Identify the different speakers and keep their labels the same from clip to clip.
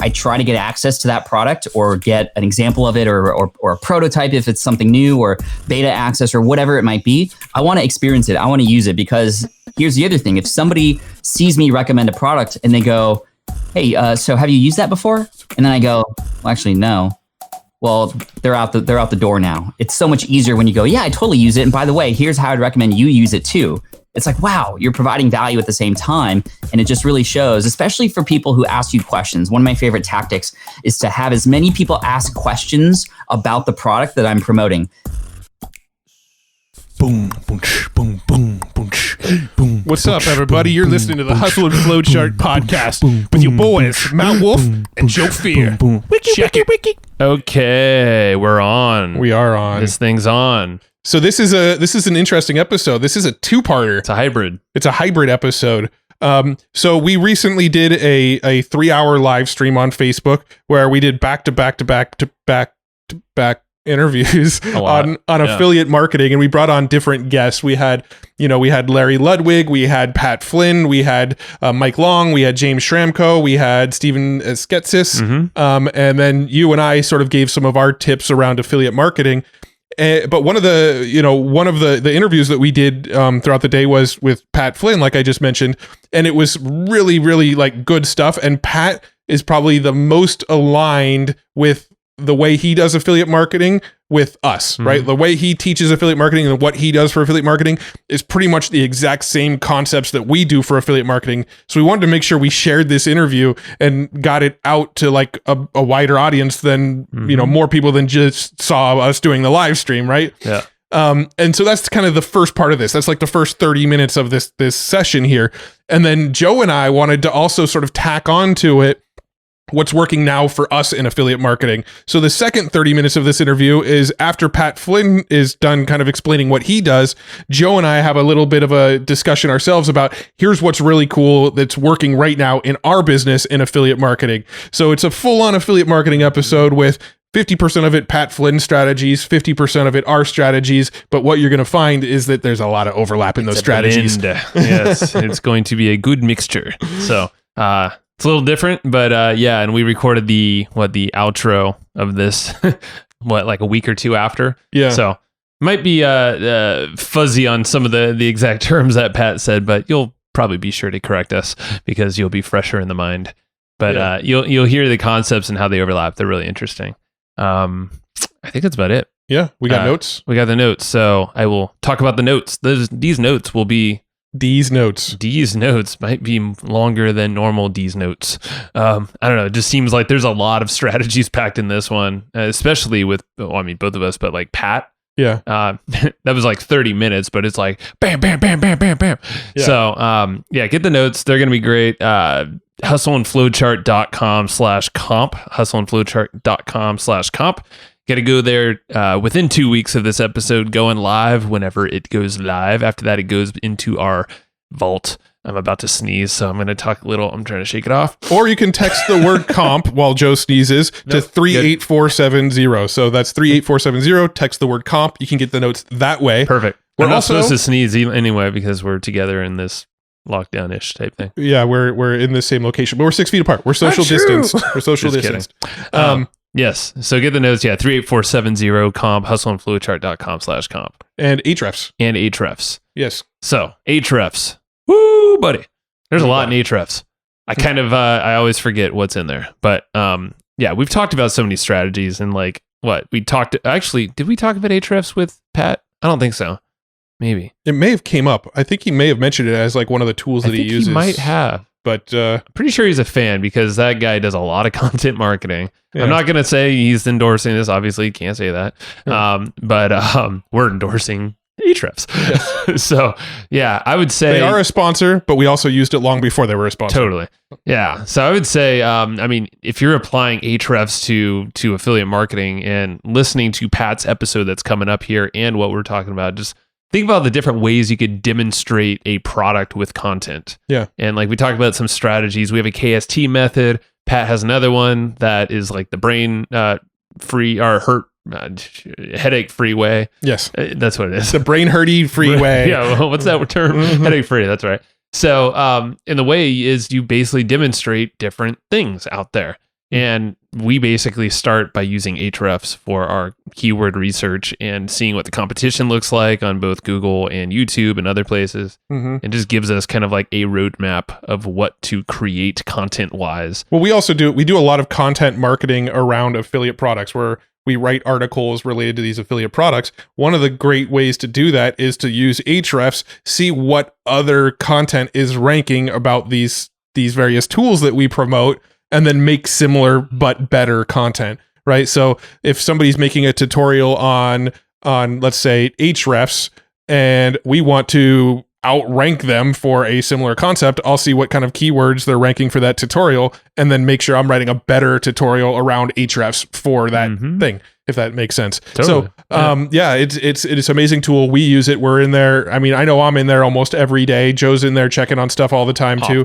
Speaker 1: I try to get access to that product or get an example of it or a prototype if it's something new or beta access or whatever it might be. I want to experience it. I want to use it because here's the other thing. If somebody sees me recommend a product and they go, hey, so have you used that before? And then I go, well, actually, no. Well, they're out the door now. It's so much easier when you go, yeah, I totally use it. And by the way, here's how I'd recommend you use it too. It's like, wow, you're providing value at the same time. And it just really shows, especially for people who ask you questions. One of my favorite tactics is to have as many people ask questions about the product that I'm promoting.
Speaker 2: Boom, boom, boom, boom, boom, boom. What's up, everybody? You're listening to the Hustle and Flowchart podcast with your boys, Matt Wolf and Joe Fear. Check it.
Speaker 3: Okay, we're on.
Speaker 2: We are on.
Speaker 3: This thing's on.
Speaker 2: So this is an interesting episode. This is a two-parter.
Speaker 3: It's a hybrid.
Speaker 2: It's a hybrid episode. So we recently did a 3-hour live stream on Facebook where we did back interviews on affiliate marketing, and we brought on different guests. We had Larry Ludwig, we had Pat Flynn, we had Mike Long, we had James Schramko, we had Steven Sketsis, and then you and I sort of gave some of our tips around affiliate marketing. But one of the interviews that we did throughout the day was with Pat Flynn, like I just mentioned, and it was really, really like good stuff. And Pat is probably the most aligned with the way he does affiliate marketing with us, right? The way he teaches affiliate marketing and what he does for affiliate marketing is pretty much the exact same concepts that we do for affiliate marketing. So we wanted to make sure we shared this interview and got it out to like a wider audience than, more people than just saw us doing the live stream, right?
Speaker 3: Yeah.
Speaker 2: And so that's kind of the first part of this. That's like the first 30 minutes of this session here. And then Joe and I wanted to also sort of tack on to it what's working now for us in affiliate marketing. So the second 30 minutes of this interview is after Pat Flynn is done kind of explaining what he does. Joe and I have a little bit of a discussion ourselves about here's what's really cool that's working right now in our business in affiliate marketing. So it's a full-on affiliate marketing episode with 50% of it Pat Flynn strategies, 50% of it our strategies. But what you're going to find is that there's a lot of overlap in those strategies.
Speaker 3: Yes, it's going to be a good mixture. So, it's a little different, but and we recorded the outro of this, like a week or two after.
Speaker 2: Yeah.
Speaker 3: So might be fuzzy on some of the exact terms that Pat said, but you'll probably be sure to correct us because you'll be fresher in the mind. But you'll hear the concepts and how they overlap. They're really interesting. I think that's about it.
Speaker 2: Yeah, we got notes.
Speaker 3: We got the notes, so I will talk about the notes. These notes will be.
Speaker 2: D's notes
Speaker 3: might be longer than normal D's notes. I don't know. It just seems like there's a lot of strategies packed in this one, especially with, both of us, but like Pat.
Speaker 2: Yeah.
Speaker 3: That was like 30 minutes, but it's like bam, bam, bam, bam, bam, bam. Yeah. So, get the notes. They're going to be great. hustleandflowchart.com/comp, hustleandflowchart.com/comp. Got to go there within 2 weeks of this episode going live whenever it goes live. After that, it goes into our vault. I'm about to sneeze, so I'm going to talk a little. I'm trying to shake it off.
Speaker 2: Or you can text the word comp while Joe sneezes to 38470. So that's 38470. Text the word comp. You can get the notes that way.
Speaker 3: Perfect. We're not supposed to sneeze anyway because we're together in this lockdown-ish type thing.
Speaker 2: Yeah, we're in the same location, but we're 6 feet apart. We're social distanced. We're social distanced.
Speaker 3: Yes. So get the notes. Yeah. 38470 comp, hustleandflowchart.com/comp.
Speaker 2: And Ahrefs. Yes.
Speaker 3: So Ahrefs. Woo, buddy. There's a lot in Ahrefs. I always forget what's in there. But we've talked about so many strategies and like what we talked. Actually, did we talk about Ahrefs with Pat? I don't think so. Maybe.
Speaker 2: It may have came up. I think he may have mentioned it as like one of the tools that he uses.
Speaker 3: He might have.
Speaker 2: But
Speaker 3: pretty sure he's a fan because that guy does a lot of content marketing. Yeah. I'm not going to say he's endorsing this. Obviously, can't say that. Yeah. But we're endorsing Ahrefs. Yes. So, yeah, I would say...
Speaker 2: They are a sponsor, but we also used it long before they were a sponsor.
Speaker 3: Totally. Yeah. So I would say, if you're applying Ahrefs to affiliate marketing and listening to Pat's episode that's coming up here and what we're talking about, just... think about the different ways you could demonstrate a product with content.
Speaker 2: Yeah.
Speaker 3: And like we talked about some strategies. We have a KST method. Pat has another one that is like the brain free or hurt headache free way.
Speaker 2: Yes.
Speaker 3: That's what it is.
Speaker 2: The brain hurty free way.
Speaker 3: Yeah. What's that term? Mm-hmm. Headache free. That's right. So, and the way is you basically demonstrate different things out there. And we basically start by using Ahrefs for our keyword research and seeing what the competition looks like on both Google and YouTube and other places. And just gives us kind of like a roadmap of what to create content wise.
Speaker 2: Well, we do a lot of content marketing around affiliate products where we write articles related to these affiliate products. One of the great ways to do that is to use Ahrefs, see what other content is ranking about these various tools that we promote, and then make similar but better content, right? So if somebody's making a tutorial on let's say Ahrefs, and we want to outrank them for a similar concept, I'll see what kind of keywords they're ranking for that tutorial, and then make sure I'm writing a better tutorial around Ahrefs for that thing, if that makes sense. Totally. So, it's an amazing tool. We use it. We're in there. I mean, I know I'm in there almost every day. Joe's in there checking on stuff all the time too,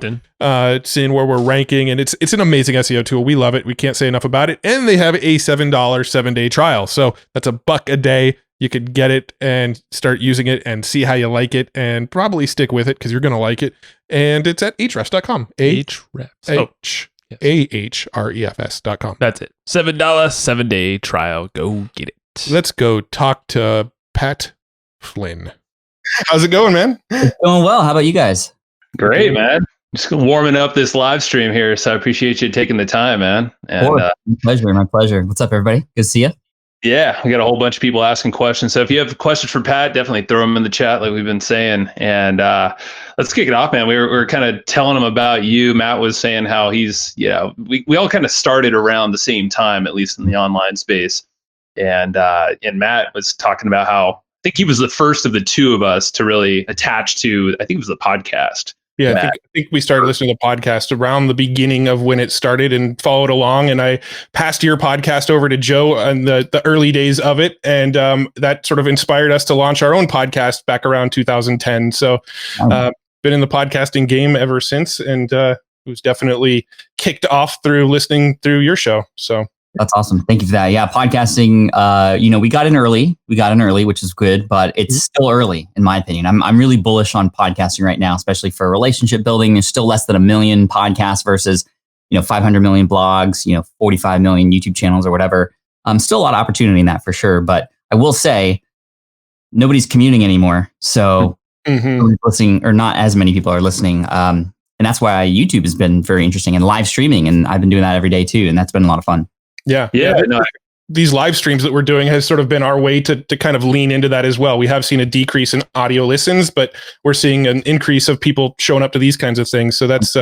Speaker 2: seeing where we're ranking, and it's an amazing SEO tool. We love it. We can't say enough about it. And they have a $7 7-day trial, so that's $1 a day. You could get it and start using it and see how you like it and probably stick with it because you're going to like it. And it's at ahrefs.com. Ahrefs.com.
Speaker 3: That's it. $7 7-day trial. Go get it.
Speaker 2: Let's go talk to Pat Flynn. How's it going, man?
Speaker 1: It's going well. How about you guys?
Speaker 4: Great, man. Just warming up this live stream here. So I appreciate you taking the time, man. And,
Speaker 1: my pleasure. What's up, everybody? Good to see you.
Speaker 4: Yeah, we got a whole bunch of people asking questions. So if you have questions for Pat, definitely throw them in the chat like we've been saying. And let's kick it off, man. We were kind of telling him about you. Matt was saying how he's, we all kind of started around the same time, at least in the online space. And Matt was talking about how I think he was the first of the two of us to really attach to, I think it was the podcast.
Speaker 2: Yeah, I think we started listening to the podcast around the beginning of when it started and followed along. And I passed your podcast over to Joe in the early days of it. And that sort of inspired us to launch our own podcast back around 2010. So been in the podcasting game ever since. And it was definitely kicked off through listening through your show. So
Speaker 1: that's awesome. Thank you for that. Yeah, podcasting, we got in early, which is good, but it's still early in my opinion. I'm really bullish on podcasting right now, especially for relationship building. There's still less than 1 million podcasts versus, 500 million blogs, 45 million YouTube channels or whatever. Still a lot of opportunity in that for sure. But I will say nobody's commuting anymore. So nobody's listening, or not as many people are listening. And that's why YouTube has been very interesting, and live streaming. And I've been doing that every day too. And that's been a lot of fun.
Speaker 2: Yeah. These live streams that we're doing has sort of been our way to kind of lean into that as well. We have seen a decrease in audio listens, but we're seeing an increase of people showing up to these kinds of things. So that's,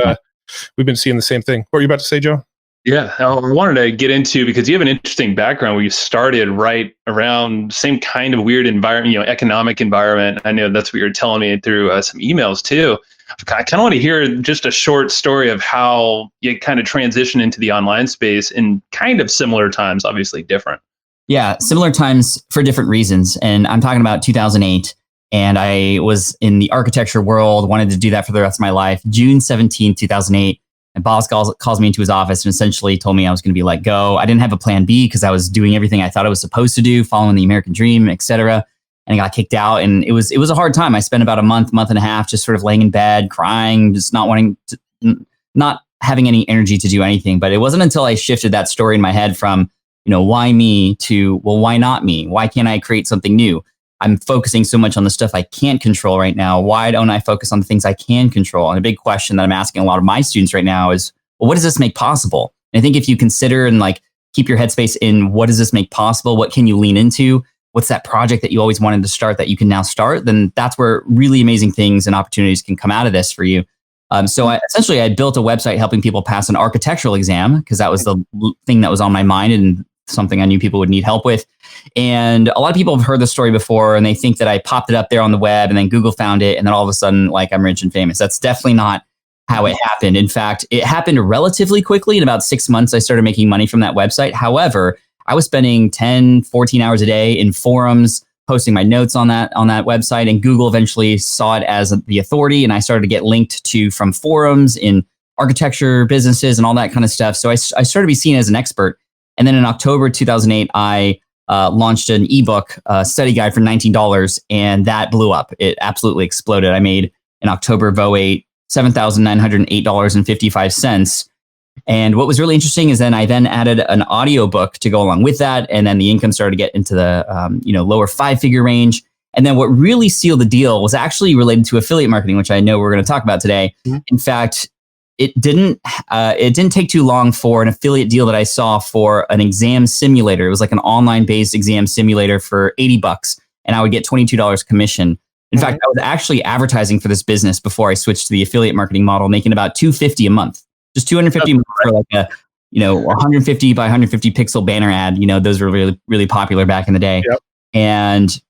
Speaker 2: we've been seeing the same thing. What were you about to say, Joe?
Speaker 4: Yeah, I wanted to get into, because you have an interesting background where you started right around same kind of weird environment, economic environment. I know that's what you're telling me through some emails too. I kind of want to hear just a short story of how you kind of transition into the online space in kind of similar times, obviously different.
Speaker 1: Yeah, similar times for different reasons. And I'm talking about 2008. And I was in the architecture world, wanted to do that for the rest of my life. June 17, 2008, my boss calls me into his office and essentially told me I was going to be let go. I didn't have a plan B because I was doing everything I thought I was supposed to do, following the American dream, etc. And I got kicked out, and it was a hard time. I spent about a month and a half just sort of laying in bed, crying, just not having any energy to do anything. But it wasn't until I shifted that story in my head from, why me to, well, why not me? Why can't I create something new? I'm focusing so much on the stuff I can't control right now. Why don't I focus on the things I can control? And a big question that I'm asking a lot of my students right now is, well, what does this make possible? And I think if you consider and keep your headspace in what does this make possible? What can you lean into? What's that project that you always wanted to start that you can now start? Then that's where really amazing things and opportunities can come out of this for you. So I built a website helping people pass an architectural exam because that was the thing that was on my mind and something I knew people would need help with. And a lot of people have heard the story before and they think that I popped it up there on the web and then Google found it and then all of a sudden I'm rich and famous. That's definitely not how it happened. In fact, it happened relatively quickly. In about 6 months, I started making money from that website. However, I was spending 10, 14 hours a day in forums, posting my notes on that website, and Google eventually saw it as the authority, and I started to get linked to from forums in architecture businesses and all that kind of stuff. So I started to be seen as an expert. And then in October 2008, I launched an ebook study guide for $19, and that blew up. It absolutely exploded. I made in October of 2008 $7,908.55. And what was really interesting is then I added an audio book to go along with that. And then the income started to get into the lower 5-figure range. And then what really sealed the deal was actually related to affiliate marketing, which I know we're going to talk about today. Mm-hmm. In fact, it didn't take too long for an affiliate deal that I saw for an exam simulator. It was like an online based exam simulator for $80, and I would get $22 commission. In fact, I was actually advertising for this business before I switched to the affiliate marketing model, making about $250 a month, just $250 a month for like a 150 by 150 pixel banner ad. Those were really, really popular back in the day. Yep. And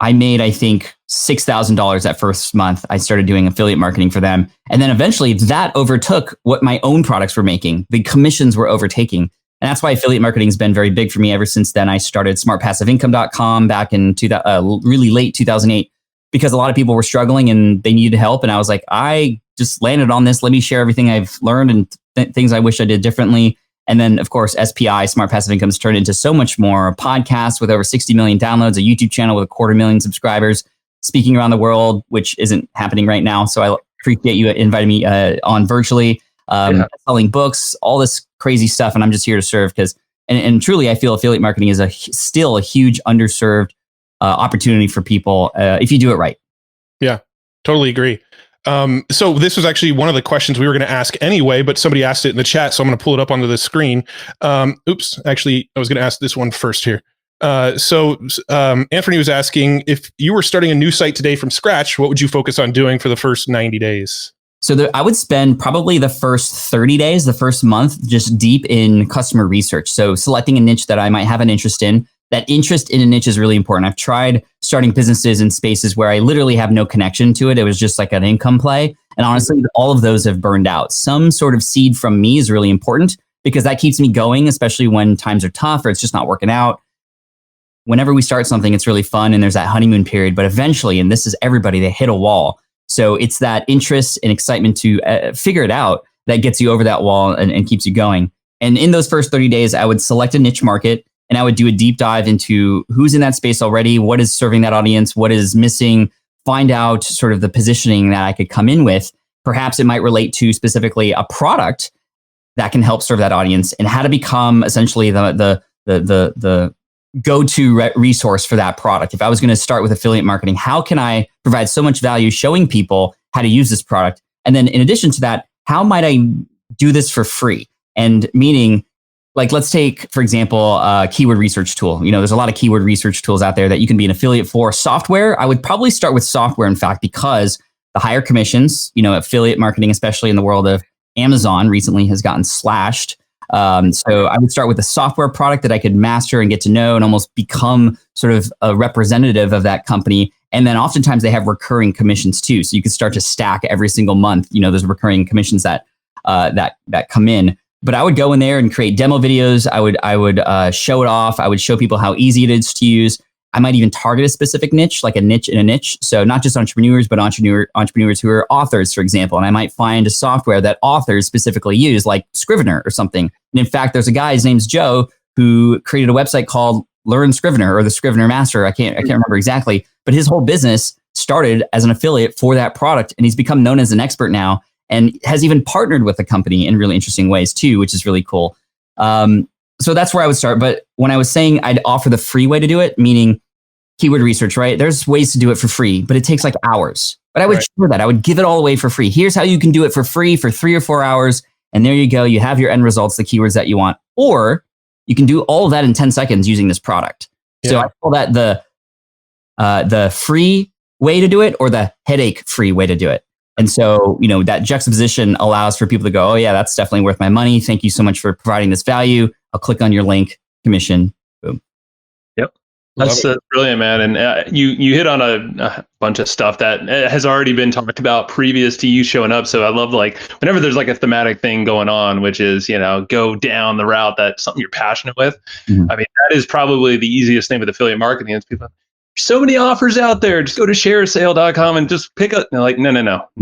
Speaker 1: I made, I think, $6,000 that first month. I started doing affiliate marketing for them. And then eventually that overtook what my own products were making. The commissions were overtaking. And that's why affiliate marketing has been very big for me ever since then. I started smartpassiveincome.com back in really late 2008, because a lot of people were struggling and they needed help. And I was like, I just landed on this. Let me share everything I've learned and things I wish I did differently. And then, of course, SPI, Smart Passive Income, has turned into so much more. A podcast with over 60 million downloads, a YouTube channel with 250,000 subscribers, speaking around the world, which isn't happening right now. So I appreciate you inviting me on virtually, selling books, all this crazy stuff. And I'm just here to serve because, and truly, I feel affiliate marketing is still a huge underserved opportunity for people if you do it right. Yeah,
Speaker 2: totally agree. So this was actually one of the questions we were going to ask anyway, but somebody asked it in the chat, so I'm going to pull it up onto the screen. Actually, I was going to ask this one first here. Anthony was asking, if you were starting a new site today from scratch, what would you focus on doing for the first 90 days?
Speaker 1: So I would spend probably the first 30 days, the first month, just deep in customer research. So selecting a niche that I might have an interest in. That interest in a niche is really important. I've tried starting businesses in spaces where I literally have no connection to it. It was just like an income play. And honestly, all of those have burned out. Some sort of seed from me is really important because that keeps me going, especially when times are tough or it's just not working out. Whenever we start something, it's really fun and there's that honeymoon period. But eventually, and this is everybody, they hit a wall. So it's that interest and excitement to figure it out that gets you over that wall and keeps you going. And in those first 30 days, I would select a niche market. And I would do a deep dive into who's in that space already, what is serving that audience, what is missing, find out sort of the positioning that I could come in with. Perhaps it might relate to specifically a product that can help serve that audience and how to become essentially the go-to resource for that product. If I was going to start with affiliate marketing, how can I provide so much value showing people how to use this product? And then in addition to that, how might I do this for free? And meaning, like, let's take, for example, a keyword research tool. There's a lot of keyword research tools out there that you can be an affiliate for. Software, I would probably start with software, in fact, because the higher commissions, affiliate marketing, especially in the world of Amazon, recently has gotten slashed. So I would start with a software product that I could master and get to know and almost become sort of a representative of that company. And then oftentimes they have recurring commissions too. So you could start to stack every single month, there's recurring commissions that come in. But I would go in there and create demo videos. I would show it off. I would show people how easy it is to use. I might even target a specific niche, like a niche in a niche. So not just entrepreneurs, but entrepreneurs who are authors, for example. And I might find a software that authors specifically use, like Scrivener or something. And in fact, there's a guy, his name's Joe, who created a website called Learn Scrivener or the Scrivener Master. I can't remember exactly, but his whole business started as an affiliate for that product, and he's become known as an expert now. And has even partnered with the company in really interesting ways too, which is really cool. So that's where I would start. But when I was saying I'd offer the free way to do it, meaning keyword research, right? There's ways to do it for free, but it takes like hours. But I would share that. I would give it all away for free. Here's how you can do it for free for 3 or 4 hours. And there you go. You have your end results, the keywords that you want. Or you can do all of that in 10 seconds using this product. Yeah. So I call that the free way to do it or the headache-free way to do it. And so, that juxtaposition allows for people to go, oh yeah, that's definitely worth my money. Thank you so much for providing this value. I'll click on your link, commission, boom.
Speaker 4: Yep. That's brilliant, man. And you hit on a bunch of stuff that has already been talked about previous to you showing up. So I love, like, whenever there's like a thematic thing going on, which is, go down the route that's something you're passionate with. Mm-hmm. I mean, that is probably the easiest thing with affiliate marketing is people, so many offers out there. Just go to sharesale.com and just pick up. And like, no.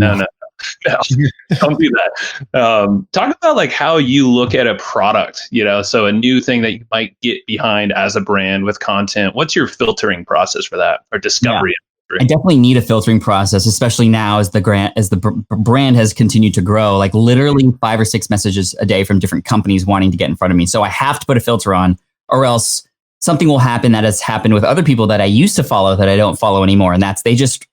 Speaker 4: Don't do that. Talk about like how you look at a product, so a new thing that you might get behind as a brand with content. What's your filtering process for that or discovery?
Speaker 1: I definitely need a filtering process, especially now as the brand has continued to grow. Like literally 5 or 6 messages a day from different companies wanting to get in front of me. So I have to put a filter on, or else something will happen that has happened with other people that I used to follow that I don't follow anymore. And that's they just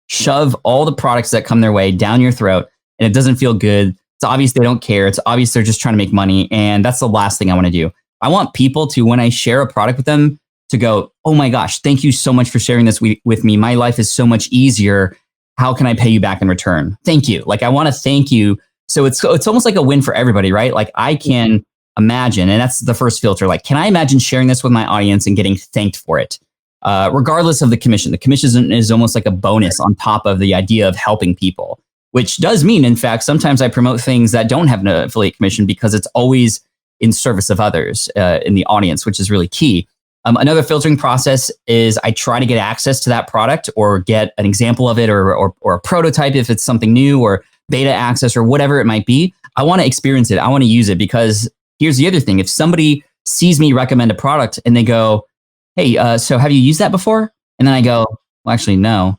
Speaker 1: shove all the products that come their way down your throat, and it doesn't feel good. It's obvious they don't care. It's obvious they're just trying to make money. And that's the last thing I want to do. I want people to, when I share a product with them, to go, oh my gosh, thank you so much for sharing this with me. My life is so much easier. How can I pay you back in return? Thank you. Like, I want to thank you. So it's almost like a win for everybody, right? Like I can imagine, and that's the first filter. Like, can I imagine sharing this with my audience and getting thanked for it? Regardless of the commission. The commission is almost like a bonus on top of the idea of helping people, which does mean, in fact, sometimes I promote things that don't have an affiliate commission because it's always in service of others in the audience, which is really key. Another filtering process is I try to get access to that product or get an example of it or a prototype if it's something new, or beta access or whatever it might be. I want to experience it. I want to use it, because here's the other thing. If somebody sees me recommend a product and they go, hey, so have you used that before? And then I go, well, actually, no.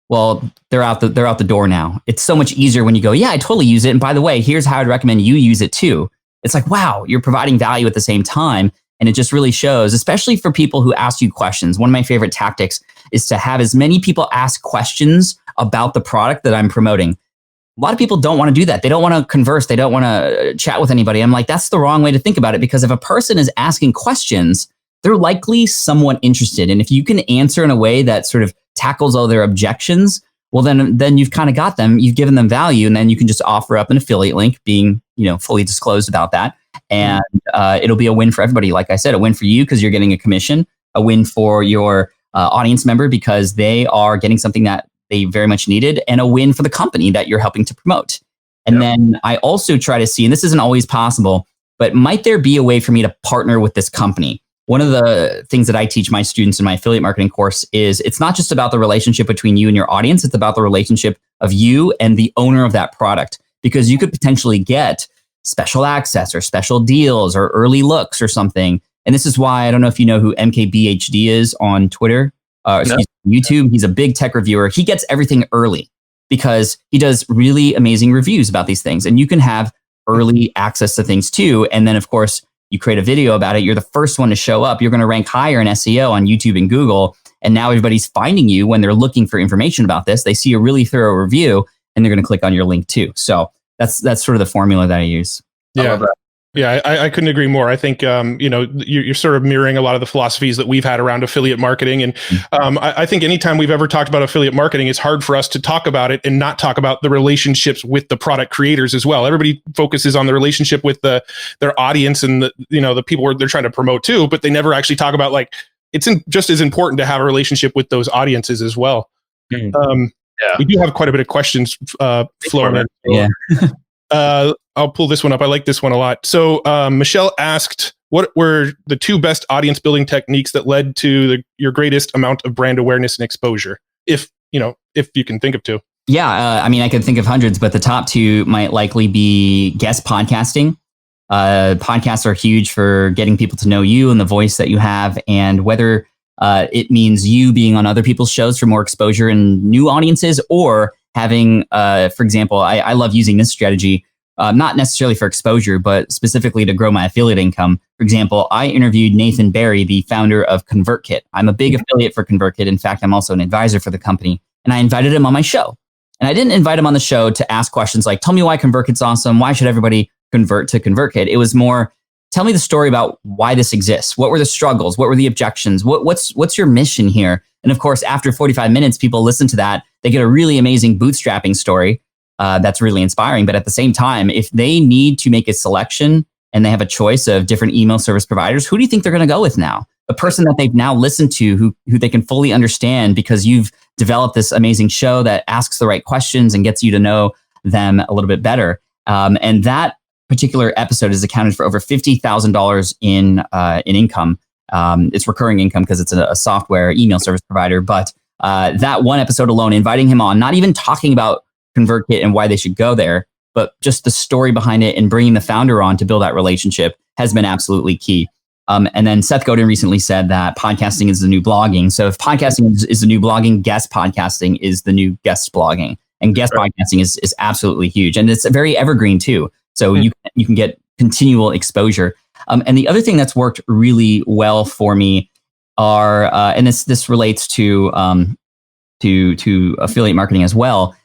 Speaker 1: Well, they're out the door now. It's so much easier when you go, yeah, I totally use it. And by the way, here's how I'd recommend you use it too. It's like, wow, you're providing value at the same time. And it just really shows, especially for people who ask you questions. One of my favorite tactics is to have as many people ask questions about the product that I'm promoting. A lot of people don't want to do that. They don't want to converse. They don't want to chat with anybody. I'm like, that's the wrong way to think about it, because if a person is asking questions, they're likely somewhat interested. And if you can answer in a way that sort of tackles all their objections, well, then you've kind of got them. You've given them value, and then you can just offer up an affiliate link, being fully disclosed about that. And it'll be a win for everybody. Like I said, a win for you because you're getting a commission, a win for your audience member because they are getting something that they very much needed, and a win for the company that you're helping to promote. And then I also try to see, and this isn't always possible, but might there be a way for me to partner with this company? One of the things that I teach my students in my affiliate marketing course is it's not just about the relationship between you and your audience. It's about the relationship of you and the owner of that product, because you could potentially get special access or special deals or early looks or something. And this is why, I don't know if you know who MKBHD is on Twitter, YouTube. He's a big tech reviewer. He gets everything early because he does really amazing reviews about these things. And you can have early access to things too. And then, of course, you create a video about it. You're the first one to show up. You're going to rank higher in SEO on YouTube and Google. And now everybody's finding you when they're looking for information about this. They see a really thorough review and they're going to click on your link too. So that's sort of the formula that I use.
Speaker 2: Yeah. Yeah, I couldn't agree more. I think, you're sort of mirroring a lot of the philosophies that we've had around affiliate marketing. And I think anytime we've ever talked about affiliate marketing, it's hard for us to talk about it and not talk about the relationships with the product creators as well. Everybody focuses on the relationship with their audience and the people they're trying to promote too, but they never actually talk about, like, it's just as important to have a relationship with those audiences as well. We do have quite a bit of questions flowing in.
Speaker 1: Yeah.
Speaker 2: I'll pull this one up. I like this one a lot. So Michelle asked, what were the 2 best audience building techniques that led to your greatest amount of brand awareness and exposure? If you can think of 2.
Speaker 1: Yeah. I could think of hundreds, but the top 2 might likely be guest podcasting. Podcasts are huge for getting people to know you and the voice that you have, and whether it means you being on other people's shows for more exposure and new audiences, or having, for example, I love using this strategy, not necessarily for exposure, but specifically to grow my affiliate income. For example, I interviewed Nathan Barry, the founder of ConvertKit. I'm a big affiliate for ConvertKit. In fact, I'm also an advisor for the company, and I invited him on my show. And I didn't invite him on the show to ask questions like, tell me why ConvertKit's awesome. Why should everybody convert to ConvertKit? It was more, tell me the story about why this exists. What were the struggles? What were the objections? What's your mission here? And of course, after 45 minutes, people listen to that. They get a really amazing bootstrapping story that's really inspiring. But at the same time, if they need to make a selection and they have a choice of different email service providers, who do you think they're going to go with now? A person that they've now listened to, who they can fully understand because you've developed this amazing show that asks the right questions and gets you to know them a little bit better. And that particular episode is accounted for over $50,000 in income. It's recurring income because it's a software email service provider. But that one episode alone, inviting him on, not even talking about ConvertKit and why they should go there, but just the story behind it and bringing the founder on to build that relationship has been absolutely key. And then Seth Godin recently said that podcasting is the new blogging. So if podcasting is the new blogging, guest podcasting is the new guest blogging. And guest podcasting is absolutely huge. And it's very evergreen too. So you can get continual exposure. And the other thing that's worked really well for me are, and this relates to affiliate marketing as well,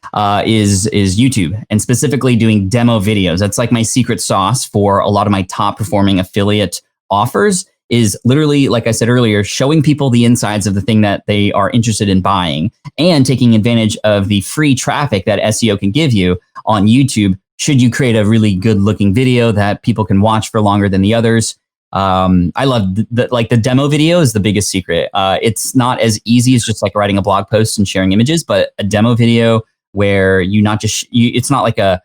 Speaker 1: is YouTube, and specifically doing demo videos. That's like my secret sauce for a lot of my top performing affiliate offers, is literally, like I said earlier, showing people the insides of the thing that they are interested in buying and taking advantage of the free traffic that SEO can give you on YouTube. Should you create a really good looking video that people can watch for longer than the others? I love the demo video is the biggest secret. It's not as easy as just like writing a blog post and sharing images, but a demo video where it's not like a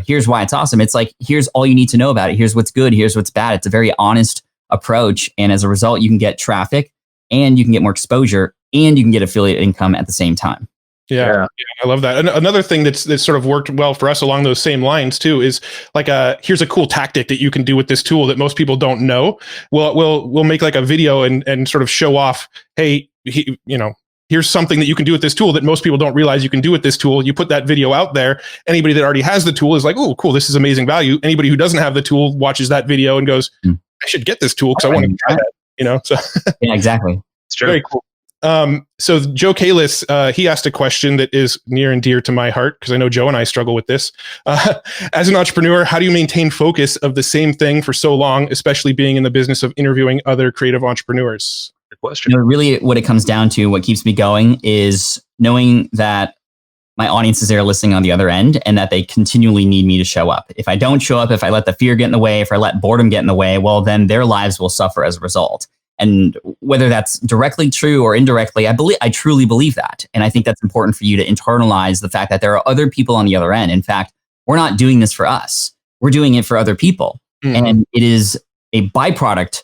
Speaker 1: here's why it's awesome. It's like, here's all you need to know about it. Here's what's good. Here's what's bad. It's a very honest approach. And as a result, you can get traffic and you can get more exposure and you can get affiliate income at the same time.
Speaker 2: Yeah, I love that. Another thing that's sort of worked well for us along those same lines too is like here's a cool tactic that you can do with this tool that most people don't know. We'll make like a video and sort of show off, hey, here's something that you can do with this tool that most people don't realize you can do with this tool. You put that video out there. Anybody that already has the tool is like, oh, cool, this is amazing value. Anybody who doesn't have the tool watches that video and goes, I should get this tool because I want to try that. So
Speaker 1: yeah, exactly.
Speaker 2: It's very cool. So Joe Kalis, he asked a question that is near and dear to my heart because I know Joe and I struggle with this. As an entrepreneur, how do you maintain focus of the same thing for so long, especially being in the business of interviewing other creative entrepreneurs? Good question.
Speaker 1: Really what it comes down to, what keeps me going, is knowing that my audience is there listening on the other end and that they continually need me to show up. If I don't show up, if I let the fear get in the way, if I let boredom get in the way, well, then their lives will suffer as a result. And whether that's directly true or indirectly, I truly believe that. And I think that's important for you to internalize the fact that there are other people on the other end. In fact, we're not doing this for us. We're doing it for other people. And it is a byproduct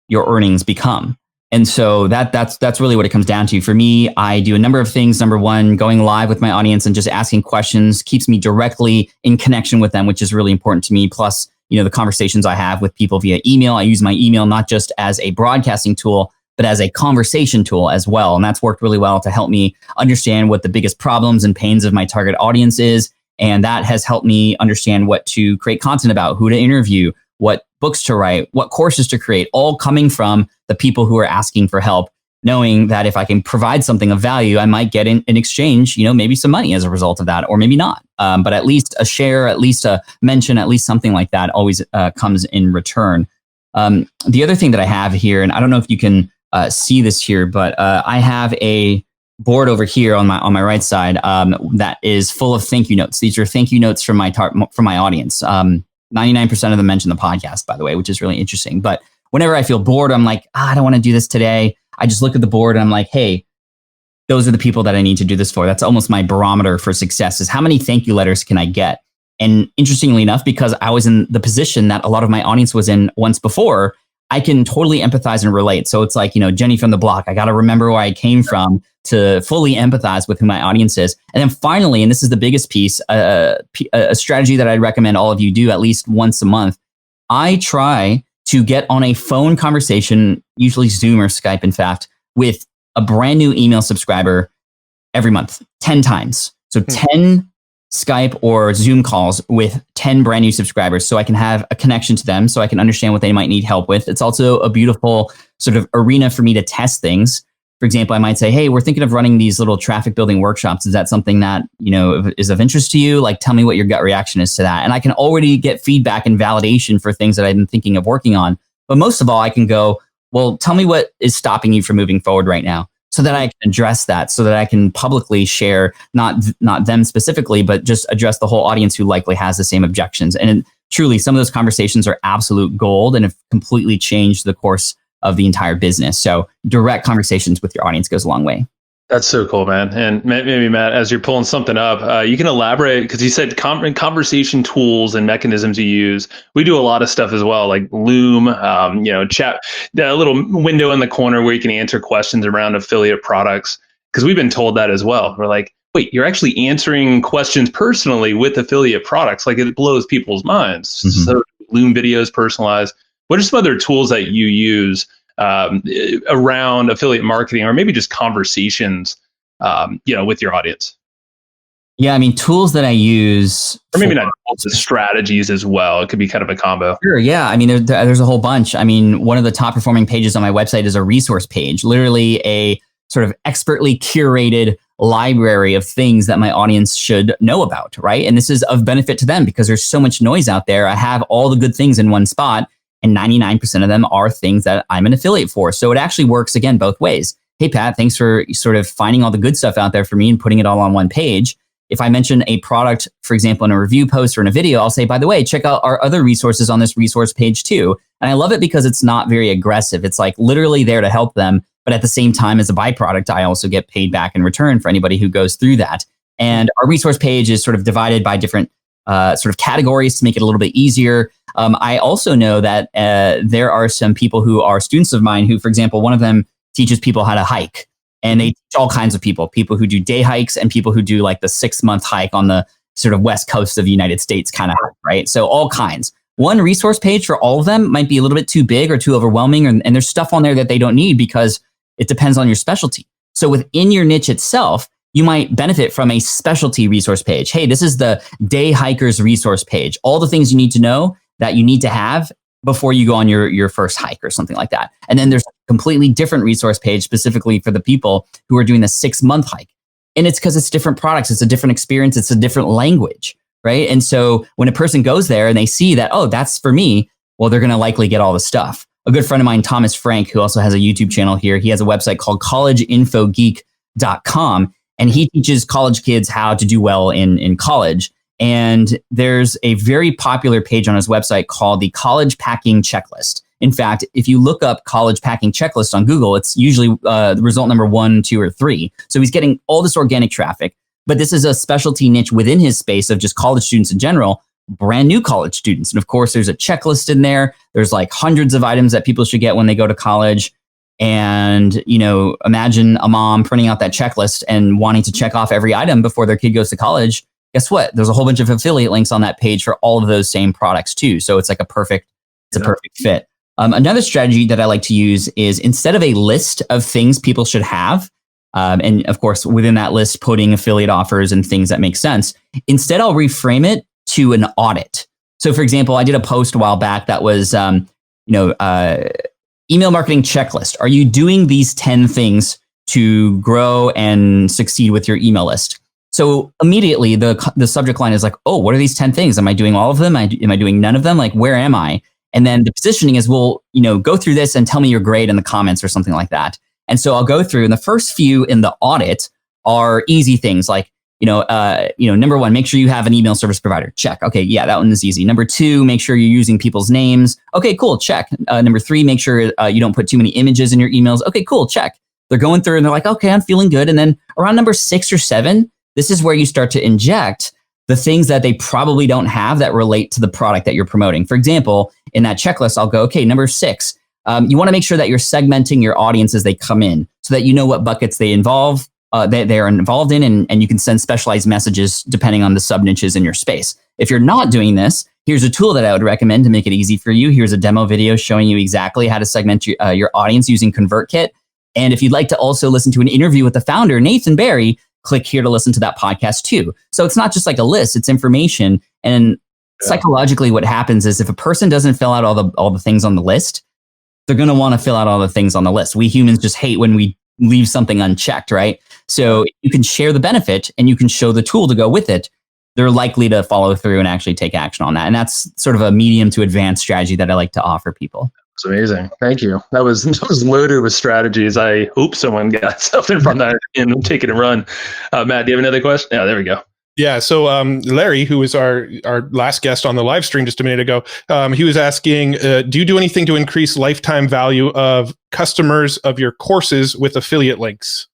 Speaker 1: your earnings become. And so that's really what it comes down to. For me, I do a number of things. Number one, going live with my audience and just asking questions keeps me directly in connection with them, which is really important to me. Plus, the conversations I have with people via email. I use my email not just as a broadcasting tool, but as a conversation tool as well. And that's worked really well to help me understand what the biggest problems and pains of my target audience is. And that has helped me understand what to create content about, who to interview, what books to write, what courses to create, all coming from the people who are asking for help, knowing that if I can provide something of value, I might get in exchange, maybe some money as a result of that, or maybe not. But at least a share, at least a mention, at least something like that always comes in return. The other thing that I have here, and I don't know if you can see this here, but I have a board over here on my right side that is full of thank you notes. These are thank you notes from my audience. 99% of them mention the podcast, by the way, which is really interesting. But whenever I feel bored, I'm like, I don't want to do this today. I just look at the board and I'm like, hey, those are the people that I need to do this for. That's almost my barometer for success, is how many thank you letters can I get? And interestingly enough, because I was in the position that a lot of my audience was in once before, I can totally empathize and relate. So it's like, Jenny from the block, I got to remember where I came from to fully empathize with who my audience is. And then finally, and this is the biggest piece, a strategy that I'd recommend all of you do at least once a month. I try to get on a phone conversation, usually Zoom or Skype, in fact, with a brand new email subscriber every month, 10 times. So 10 Skype or Zoom calls with 10 brand new subscribers, so I can have a connection to them, so I can understand what they might need help with. It's also a beautiful sort of arena for me to test things. For example, I might say, hey, we're thinking of running these little traffic building workshops. Is that something that, is of interest to you? Like, tell me what your gut reaction is to that. And I can already get feedback and validation for things that I've been thinking of working on. But most of all, I can go, well, tell me what is stopping you from moving forward right now, so that I can address that, so that I can publicly share, not them specifically, but just address the whole audience who likely has the same objections. And truly, some of those conversations are absolute gold and have completely changed the course of the entire business. So direct conversations with your audience goes a long way.
Speaker 4: That's so cool, man. And maybe, Matt, as you're pulling something up, you can elaborate, because you said conversation tools and mechanisms you use. We do a lot of stuff as well, like Loom, chat, that little window in the corner where you can answer questions around affiliate products, because we've been told that as well. We're like, wait, you're actually answering questions personally with affiliate products. Like, it blows people's minds. So Loom videos personalized. what are some other tools that you use around affiliate marketing, or maybe just conversations, with your audience?
Speaker 1: Yeah, I mean, tools that I use,
Speaker 4: or maybe not the strategies as well. It could be kind of a combo.
Speaker 1: Sure. Yeah. I mean, there's a whole bunch. I mean, one of the top performing pages on my website is a resource page, literally a sort of expertly curated library of things that my audience should know about, right? And this is of benefit to them because there's so much noise out there. I have all the good things in one spot, and 99% of them are things that I'm an affiliate for. So it actually works, again, both ways. Hey, Pat, thanks for sort of finding all the good stuff out there for me and putting it all on one page. If I mention a product, for example, in a review post or in a video, I'll say, by the way, check out our other resources on this resource page too. And I love it because it's not very aggressive. It's like literally there to help them. But at the same time, as a byproduct, I also get paid back in return for anybody who goes through that. And our resource page is sort of divided by different sort of categories to make it a little bit easier. I also know that there are some people who are students of mine who, for example, one of them teaches people how to hike. And they teach all kinds of people who do day hikes and people who do like the 6-month hike on the sort of west coast of the United States kind of hike, right? So all kinds. One resource page for all of them might be a little bit too big or too overwhelming. And there's stuff on there that they don't need because it depends on your specialty. So within your niche itself, you might benefit from a specialty resource page. Hey, this is the day hikers resource page. All the things you need to know that you need to have before you go on your first hike or something like that. And then there's a completely different resource page specifically for the people who are doing the 6-month hike. And it's because it's different products. It's a different experience. It's a different language, right? And so when a person goes there and they see that, oh, that's for me, well, they're going to likely get all the stuff. A good friend of mine, Thomas Frank, who also has a YouTube channel here, he has a website called collegeinfogeek.com, and he teaches college kids how to do well in college. And there's a very popular page on his website called the College Packing Checklist. In fact, if you look up College Packing Checklist on Google, it's usually the result number 1, 2, or 3. So he's getting all this organic traffic, but this is a specialty niche within his space of just college students in general, brand new college students. And of course, there's a checklist in there. There's like hundreds of items that people should get when they go to college. And, imagine a mom printing out that checklist and wanting to check off every item before their kid goes to college. Guess what? There's a whole bunch of affiliate links on that page for all of those same products too. So it's like a perfect fit. Another strategy that I like to use is instead of a list of things people should have, and of course, within that list, putting affiliate offers and things that make sense, instead I'll reframe it to an audit. So for example, I did a post a while back that was, email marketing checklist. Are you doing these 10 things to grow and succeed with your email list? So immediately the subject line is like, oh, what are these 10 things? Am I doing all of them? Am I doing none of them? Like, where am I? And then the positioning is, well, go through this and tell me your grade in the comments or something like that. And so I'll go through, and the first few in the audit are easy things like, number 1, make sure you have an email service provider. Check. Okay. Yeah, that one is easy. Number 2, make sure you're using people's names. Okay, cool. Check. Number 3, make sure you don't put too many images in your emails. Okay, cool. Check. They're going through and they're like, okay, I'm feeling good. And then around number 6 or 7, this is where you start to inject the things that they probably don't have that relate to the product that you're promoting. For example, in that checklist, I'll go, okay, number 6, you want to make sure that you're segmenting your audience as they come in so that you know what buckets they are involved in, and you can send specialized messages depending on the sub niches in your space. If you're not doing this, here's a tool that I would recommend to make it easy for you. Here's a demo video showing you exactly how to segment your audience using ConvertKit. And if you'd like to also listen to an interview with the founder, Nathan Barry, click here to listen to that podcast too. So it's not just like a list, it's information. And psychologically what happens is if a person doesn't fill out all the things on the list, they're going to want to fill out all the things on the list. We humans just hate when we leave something unchecked, right? So you can share the benefit and you can show the tool to go with it. They're likely to follow through and actually take action on that. And that's sort of a medium to advanced strategy that I like to offer people.
Speaker 4: It's amazing. Thank you. That was loaded with strategies. I hope someone got something from that and take it and run. Matt, do you have another question? Yeah, there we go.
Speaker 2: Yeah. So Larry, who was our last guest on the live stream just a minute ago, he was asking, do you do anything to increase lifetime value of customers of your courses with affiliate links?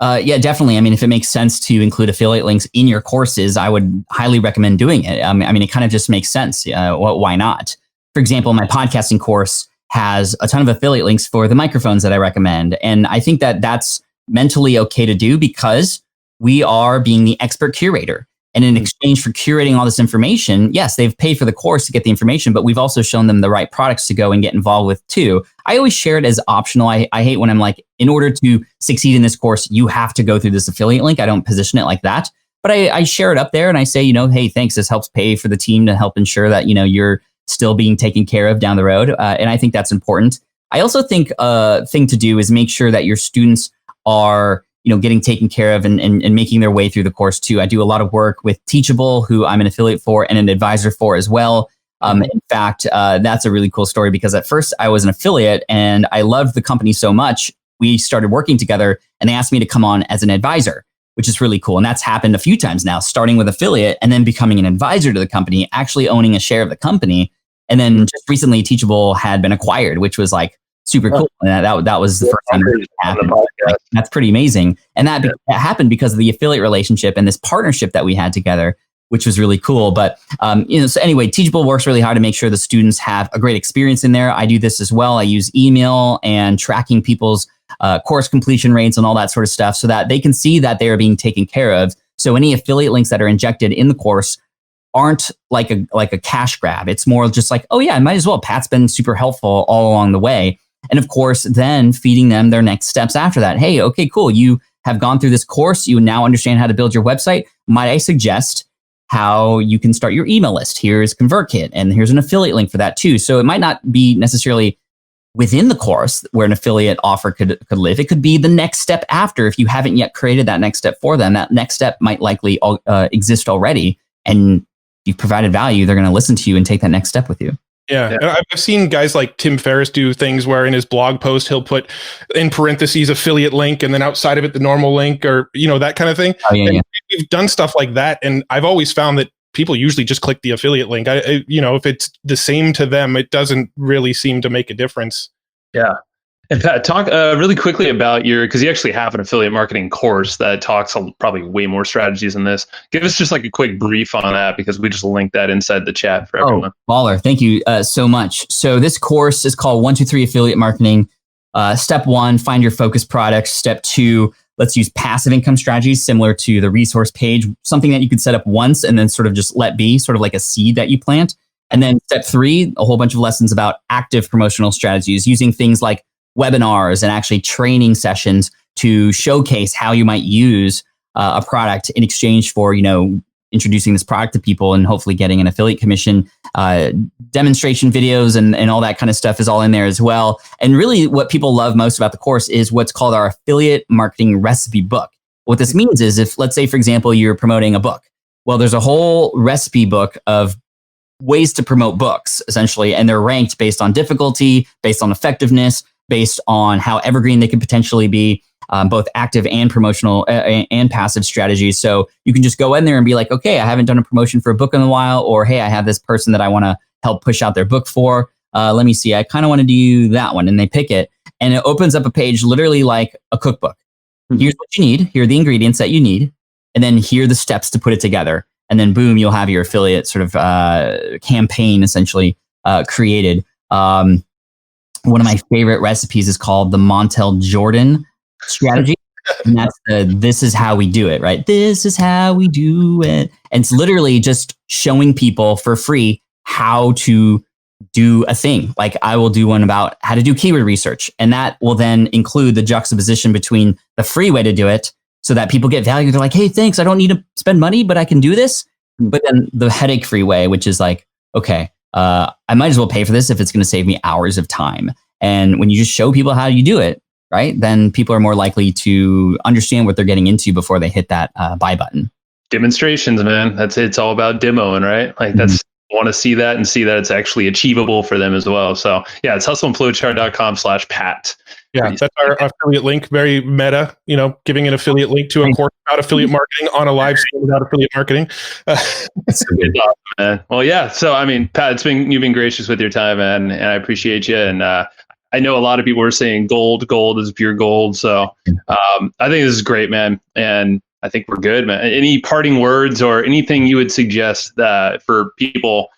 Speaker 1: Yeah, definitely. I mean, if it makes sense to include affiliate links in your courses, I would highly recommend doing it. I mean, it kind of just makes sense. Why not? For example, my podcasting course has a ton of affiliate links for the microphones that I recommend. And I think that that's mentally okay to do because we are being the expert curator. And in exchange for curating all this information, yes, they've paid for the course to get the information, but we've also shown them the right products to go and get involved with too. I always share it as optional. I hate when I'm like, in order to succeed in this course, you have to go through this affiliate link. I don't position it like that, but I share it up there and I say, hey, thanks. This helps pay for the team to help ensure that, you're still being taken care of down the road. And I think that's important. I also think a thing to do is make sure that your students are getting taken care of and making their way through the course too. I do a lot of work with Teachable, who I'm an affiliate for and an advisor for as well. In fact, that's a really cool story because at first I was an affiliate and I loved the company so much. We started working together and they asked me to come on as an advisor, which is really cool. And that's happened a few times now, starting with affiliate and then becoming an advisor to the company, actually owning a share of the company. And then just recently Teachable had been acquired, which was like super cool. And that was the first time it happened. Like, that's pretty amazing. And that happened because of the affiliate relationship and this partnership that we had together, which was really cool. But, so anyway, Teachable works really hard to make sure the students have a great experience in there. I do this as well. I use email and tracking people's course completion rates and all that sort of stuff so that they can see that they are being taken care of. So any affiliate links that are injected in the course aren't like a cash grab. It's more just like, oh yeah, I might as well. Pat's been super helpful all along the way. And of course, then feeding them their next steps after that. Hey, okay, cool. You have gone through this course. You now understand how to build your website. Might I suggest how you can start your email list? Here's ConvertKit, and here's an affiliate link for that too. So it might not be necessarily within the course where an affiliate offer could live. It could be the next step after. If you haven't yet created that next step for them, that next step might likely exist already. And you've provided value, they're going to listen to you and take that next step with you.
Speaker 2: Yeah. And I've seen guys like Tim Ferriss do things where in his blog post, he'll put in parentheses affiliate link and then outside of it, the normal link or, that kind of thing.
Speaker 1: Oh, yeah.
Speaker 2: We've done stuff like that. And I've always found that people usually just click the affiliate link. If it's the same to them, it doesn't really seem to make a difference.
Speaker 4: Yeah. And Pat, talk really quickly about because you actually have an affiliate marketing course that talks probably way more strategies than this. Give us just like a quick brief on that because we just linked that inside the chat for everyone.
Speaker 1: Oh, baller. Thank you so much. So this course is called 1, 2, 3 Affiliate Marketing. Step 1, find your focus products. Step 2, let's use passive income strategies similar to the resource page, something that you could set up once and then sort of just let be, sort of like a seed that you plant. And then step 3, a whole bunch of lessons about active promotional strategies using things like webinars and actually training sessions to showcase how you might use a product in exchange for, introducing this product to people and hopefully getting an affiliate commission. Demonstration videos and all that kind of stuff is all in there as well. And really what people love most about the course is what's called our affiliate marketing recipe book. What this means is if, let's say, for example, you're promoting a book, well, there's a whole recipe book of ways to promote books, essentially, and they're ranked based on difficulty, based on effectiveness, based on how evergreen they could potentially be, both active and promotional and passive strategies. So you can just go in there and be like, okay, I haven't done a promotion for a book in a while, or hey, I have this person that I want to help push out their book for. Let me see, I kind of want to do that one. And they pick it and it opens up a page literally like a cookbook. Here's what you need. Here are the ingredients that you need. And then here are the steps to put it together. And then boom, you'll have your affiliate sort of campaign essentially created. One of my favorite recipes is called the Montel Jordan strategy. And that's this is how we do it, right? This is how we do it. And it's literally just showing people for free how to do a thing. Like I will do one about how to do keyword research. And that will then include the juxtaposition between the free way to do it so that people get value. They're like, hey, thanks. I don't need to spend money, but I can do this. But then the headache-free way, which is like, okay, I might as well pay for this if it's going to save me hours of time. And when you just show people how you do it, right, then people are more likely to understand what they're getting into before they hit that buy button.
Speaker 4: Demonstrations, man. It's all about demoing, right? Like that's want to see that and see that it's actually achievable for them as well. So yeah, it's hustleandflowchart.com/Pat.
Speaker 2: Yeah, that's our affiliate link. Very meta, giving an affiliate link to a course about affiliate marketing on a live stream without affiliate marketing.
Speaker 4: That's good stuff, man. Well, yeah. So, I mean, Pat, you've been gracious with your time, man, and I appreciate you. And I know a lot of people are saying gold is pure gold. So I think this is great, man. And I think we're good, man. Any parting words or anything you would suggest that for people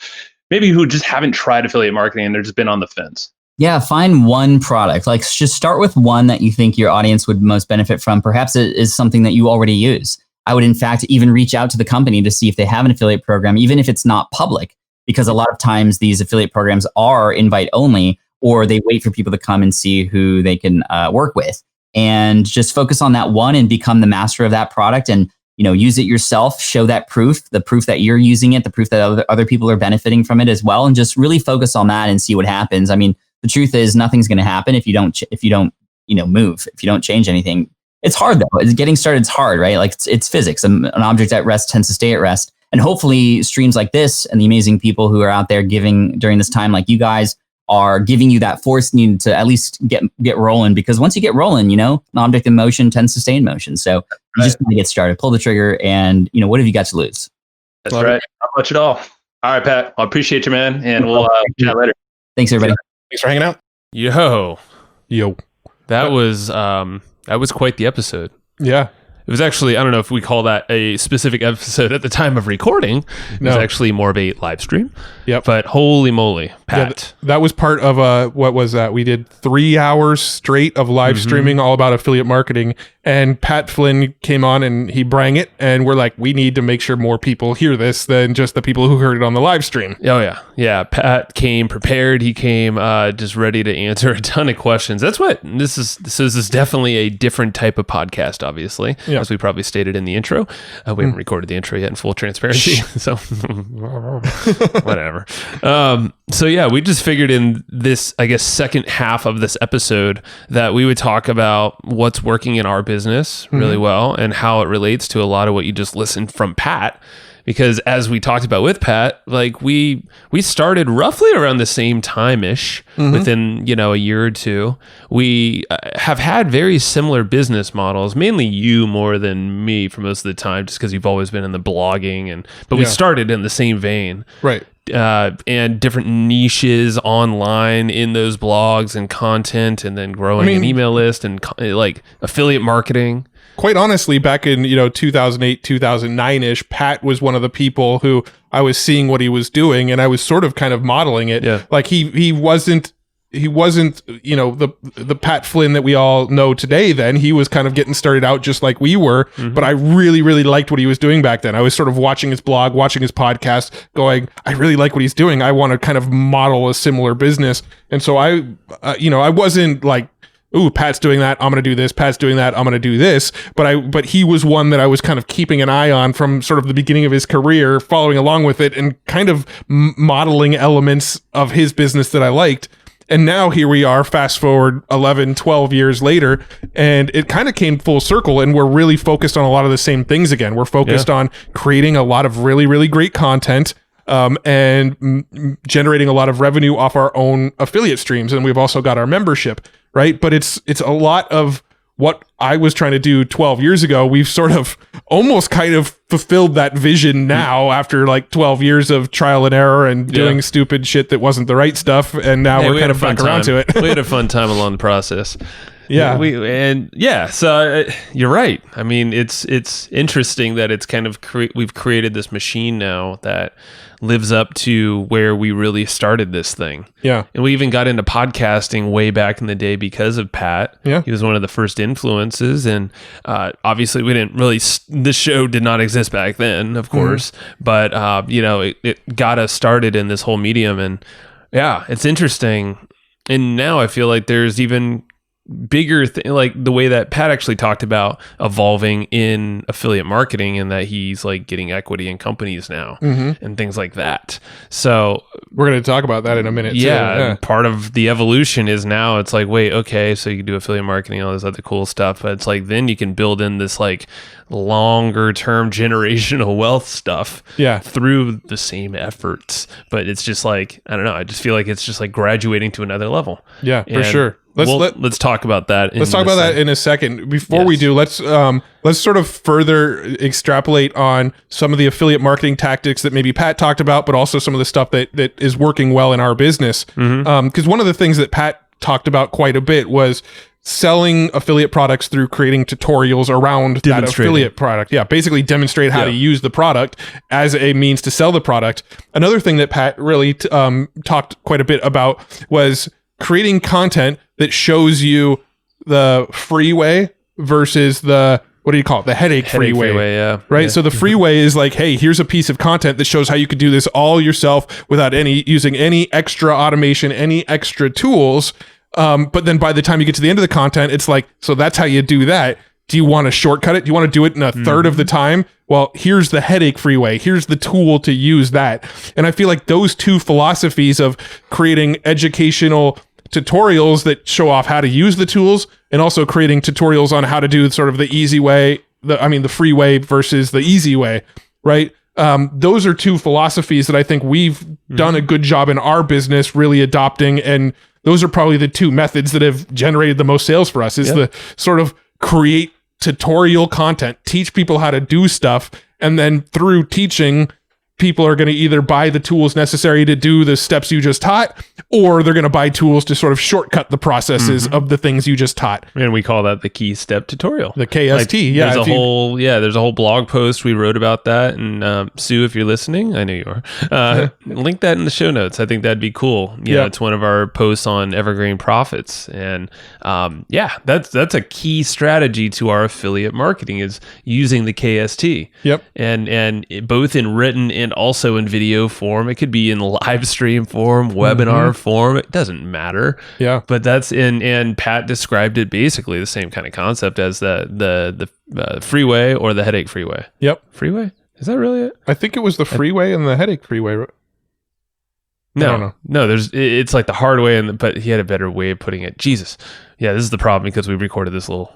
Speaker 4: maybe who just haven't tried affiliate marketing and they're just been on the fence?
Speaker 1: Yeah, find one product. Like just start with one that you think your audience would most benefit from. Perhaps it is something that you already use. I would in fact even reach out to the company to see if they have an affiliate program, even if it's not public, because a lot of times these affiliate programs are invite only, or they wait for people to come and see who they can work with, and just focus on that one and become the master of that product, and use it yourself, show that proof, the proof that you're using it, the proof that other people are benefiting from it as well, and just really focus on that and see what happens. I mean, the truth is nothing's going to happen if you don't move, if you don't change anything. It's hard though. Getting started is hard, right? Like it's physics. An object at rest tends to stay at rest. And hopefully streams like this and the amazing people who are out there giving during this time, like you guys, are giving you that force need to at least get rolling. Because once you get rolling, an object in motion tends to stay in motion. So you just need to get started, pull the trigger, and what have you got to lose?
Speaker 4: That's right. Not much at all. All right, Pat. I appreciate you, man, and we'll chat later.
Speaker 1: Thanks, everybody.
Speaker 2: Thanks for hanging out.
Speaker 3: Yo. That was quite the episode.
Speaker 2: Yeah.
Speaker 3: It was actually, I don't know if we call that a specific episode at the time of recording. It was actually more of a live stream.
Speaker 2: Yep.
Speaker 3: But holy moly, Pat.
Speaker 2: Yeah, that was part of what was that? We did 3 hours straight of live streaming all about affiliate marketing. And Pat Flynn came on and he brang it. And we're like, we need to make sure more people hear this than just the people who heard it on the live stream.
Speaker 3: Oh, yeah. Yeah. Pat came prepared. He came just ready to answer a ton of questions. That's what this is definitely a different type of podcast, obviously, as we probably stated in the intro. We haven't recorded the intro yet in full transparency. So whatever. So yeah, we just figured in this, I guess, second half of this episode that we would talk about what's working in our business really well and how it relates to a lot of what you just listened from Pat. Because as we talked about with Pat, like we started roughly around the same time-ish, within, a year or two. We have had very similar business models, mainly you more than me for most of the time, just because you've always been in the blogging, but we started in the same vein.
Speaker 2: Right.
Speaker 3: And different niches online in those blogs and content, and then growing an email list and like affiliate marketing.
Speaker 2: Quite honestly, back in 2008, 2009-ish, Pat was one of the people who I was seeing what he was doing, and I was sort of kind of modeling it. Yeah. Like he wasn't the Pat Flynn that we all know today. Then he was kind of getting started out just like we were, but I really, really liked what he was doing back then. I was sort of watching his blog, watching his podcast, going, I really like what he's doing. I want to kind of model a similar business. And so I wasn't like, ooh, Pat's doing that, I'm going to do this. Pat's doing that, I'm going to do this. But he was one that I was kind of keeping an eye on from sort of the beginning of his career, following along with it and kind of modeling elements of his business that I liked. And now here we are, fast forward 11, 12 years later, and it kind of came full circle, and we're really focused on a lot of the same things again. We're focused on creating a lot of really, really great content, and generating a lot of revenue off our own affiliate streams. And we've also got our membership, right? But it's a lot of what I was trying to do 12 years ago. We've sort of almost kind of fulfilled that vision now after like 12 years of trial and error and doing stupid shit that wasn't the right stuff. And now we're kind of back around to it.
Speaker 3: We had a fun time along the process.
Speaker 2: Yeah.
Speaker 3: So you're right. I mean, it's interesting that it's kind of we've created this machine now that lives up to where we really started this thing.
Speaker 2: Yeah.
Speaker 3: And we even got into podcasting way back in the day because of Pat.
Speaker 2: Yeah.
Speaker 3: He was one of the first influences. And obviously we didn't really, the show did not exist back then, of course. But, it got us started in this whole medium. And yeah, it's interesting. And now I feel like there's even bigger thing, like the way that Pat actually talked about evolving in affiliate marketing, and that he's like getting equity in companies now and things like that. So
Speaker 2: we're going to talk about that in a minute.
Speaker 3: Yeah. Part of the evolution is now it's like, wait, okay, so you can do affiliate marketing, all this other cool stuff. But it's like, then you can build in this like longer term generational wealth stuff through the same efforts. But it's just like, I don't know. I just feel like it's just like graduating to another level.
Speaker 2: Yeah, for sure.
Speaker 3: Let's talk about that.
Speaker 2: Let's talk about that in a second. Before we do, let's sort of further extrapolate on some of the affiliate marketing tactics that maybe Pat talked about, but also some of the stuff that is working well in our business. Because one of the things that Pat talked about quite a bit was selling affiliate products through creating tutorials around that affiliate product. Yeah, basically demonstrate how to use the product as a means to sell the product. Another thing that Pat really talked quite a bit about was creating content that shows you the free way versus the what do you call it? The headache freeway.
Speaker 3: Yeah.
Speaker 2: Right.
Speaker 3: Yeah.
Speaker 2: So the freeway is like, hey, here's a piece of content that shows how you could do this all yourself without using any extra automation, any extra tools. But then by the time you get to the end of the content, it's like, so that's how you do that. Do you want to shortcut it? Do you want to do it in a third of the time? Well, here's the headache freeway. Here's the tool to use that. And I feel like those two philosophies of creating educational tutorials that show off how to use the tools and also creating tutorials on how to do sort of the easy way, the free way versus the easy way, right? Those are two philosophies that I think we've done a good job in our business really adopting. And those are probably the two methods that have generated the most sales for us is the sort of create tutorial content, teach people how to do stuff. And then through teaching, people are going to either buy the tools necessary to do the steps you just taught, or they're going to buy tools to sort of shortcut the processes of the things you just taught.
Speaker 3: And we call that the key step tutorial.
Speaker 2: The KST.
Speaker 3: There's a whole blog post we wrote about that. And Sue, if you're listening, I know you are, link that in the show notes. I think that'd be cool. Yeah. It's one of our posts on Evergreen profits. And that's a key strategy to our affiliate marketing is using the KST.
Speaker 2: Yep.
Speaker 3: And both in written and also in video form. It could be in live stream form, webinar form. It doesn't matter.
Speaker 2: Yeah.
Speaker 3: But that's and Pat described it basically the same kind of concept as the freeway or the headache freeway.
Speaker 2: Yep.
Speaker 3: Freeway? Is that really it?
Speaker 2: I think it was the freeway and the headache freeway.
Speaker 3: No, it's like the hard way, but he had a better way of putting it. Jesus. Yeah, this is the problem because we recorded this little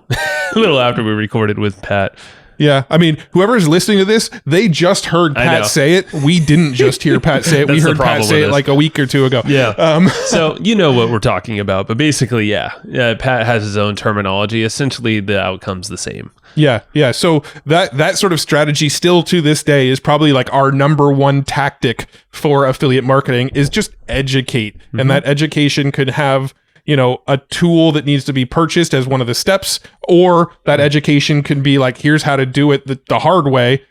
Speaker 3: after we recorded with Pat.
Speaker 2: Yeah, I mean, whoever's listening to this, they just heard Pat say it. We didn't just hear Pat say it. We heard Pat say it like a week or two ago.
Speaker 3: Yeah. So you know what we're talking about, but basically, Pat has his own terminology. Essentially, the outcome's the same.
Speaker 2: Yeah. So that sort of strategy still to this day is probably like our number one tactic for affiliate marketing is just educate. And that education could have a tool that needs to be purchased as one of the steps, or that education can be like, here's how to do it the hard way.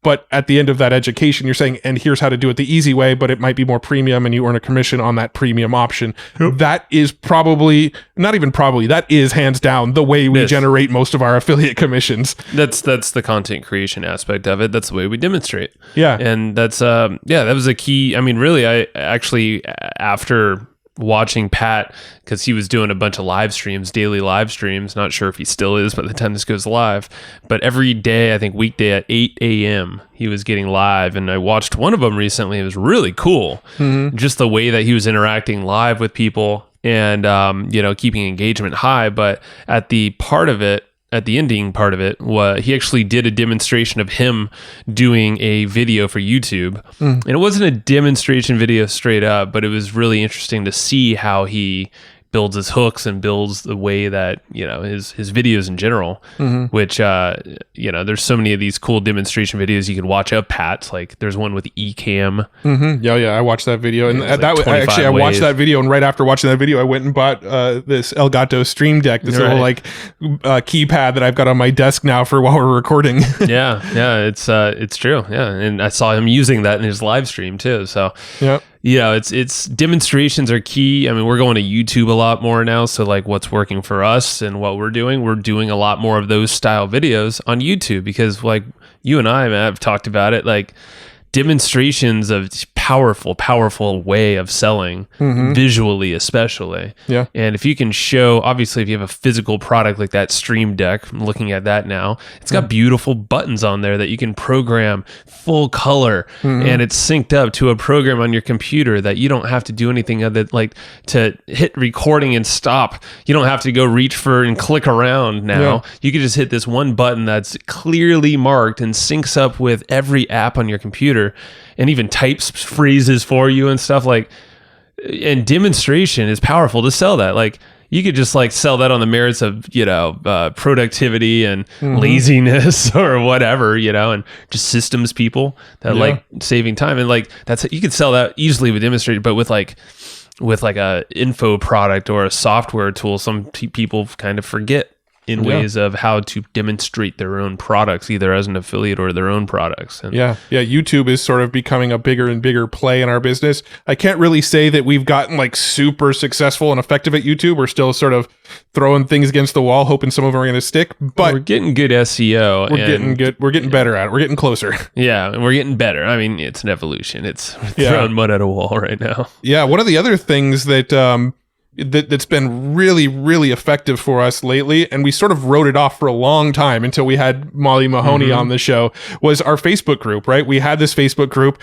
Speaker 2: But at the end of that education, you're saying, and here's how to do it the easy way, but it might be more premium and you earn a commission on that premium option. Yep. That is that is hands down the way we generate most of our affiliate commissions.
Speaker 3: That's the content creation aspect of it. That's the way we demonstrate.
Speaker 2: Yeah.
Speaker 3: And that's, that was a key. I mean, really, I actually, after watching Pat, because he was doing a bunch of daily live streams, not sure if he still is by the time this goes live, but every day, I think weekday at 8 a.m. he was getting live, and I watched one of them recently. It was really cool. Just the way that he was interacting live with people and keeping engagement high. But at the ending part of it, he actually did a demonstration of him doing a video for YouTube. And it wasn't a demonstration video straight up, but it was really interesting to see how he builds his hooks and builds the way that, his videos in general, which, there's so many of these cool demonstration videos you can watch of Pat's. Like there's one with Ecamm.
Speaker 2: Yeah. I watched that video. And I watched that video. And right after watching that video, I went and bought this Elgato Stream Deck, this little keypad that I've got on my desk now for while we're recording.
Speaker 3: Yeah. It's true. Yeah. And I saw him using that in his live stream too. So yeah. It's demonstrations are key. I mean, we're going to YouTube a lot more now. So like what's working for us and what we're doing a lot more of those style videos on YouTube because like you and I, Matt, have talked about it, like demonstrations of powerful way of selling visually, especially.
Speaker 2: Yeah.
Speaker 3: And if you can show, obviously, if you have a physical product like that Stream Deck, I'm looking at that now, it's got beautiful buttons on there that you can program full color and it's synced up to a program on your computer that you don't have to do anything other like to hit recording and stop. You don't have to go reach for and click around now. Yeah. You can just hit this one button that's clearly marked and syncs up with every app on your computer. And even types phrases for you and stuff like, and demonstration is powerful to sell that. Like you could just like sell that on the merits of, productivity and laziness or whatever, and just systems people that like saving time. And like, you could sell that easily with demonstrator, but with like a info product or a software tool, some people kind of forget in ways of how to demonstrate their own products, either as an affiliate or their own products. And
Speaker 2: YouTube is sort of becoming a bigger and bigger play in our business. I can't really say that we've gotten like super successful and effective at YouTube. We're still sort of throwing things against the wall, hoping some of them are going to stick, but
Speaker 3: we're getting good SEO.
Speaker 2: We're getting better at it. We're getting closer.
Speaker 3: Yeah, and we're getting better. I mean, it's an evolution. It's throwing mud at a wall right now.
Speaker 2: Yeah, one of the other things that that's been really, really effective for us lately, and we sort of wrote it off for a long time until we had Molly Mahoney on the show, was our Facebook group, right? We had this Facebook group.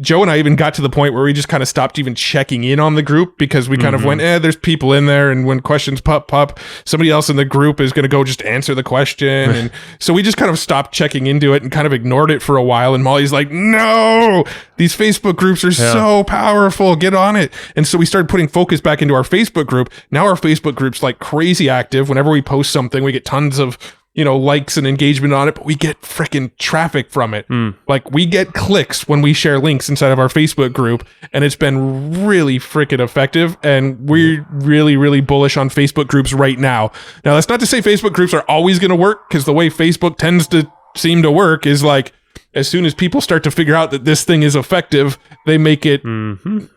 Speaker 2: Joe and I even got to the point where we just kind of stopped even checking in on the group because we kind of went, there's people in there, and when questions pop up, somebody else in the group is going to go just answer the question. And so we just kind of stopped checking into it and kind of ignored it for a while. And Molly's like, no, these Facebook groups are so powerful. Get on it. And so we started putting focus back into our Facebook group. Now our Facebook group's like crazy active. Whenever we post something, we get tons of, likes and engagement on it, but we get freaking traffic from it. Like we get clicks when we share links inside of our Facebook group, and it's been really freaking effective. And we're really, really bullish on Facebook groups right now. Now, that's not to say Facebook groups are always going to work, because the way Facebook tends to seem to work is like, as soon as people start to figure out that this thing is effective, they make it,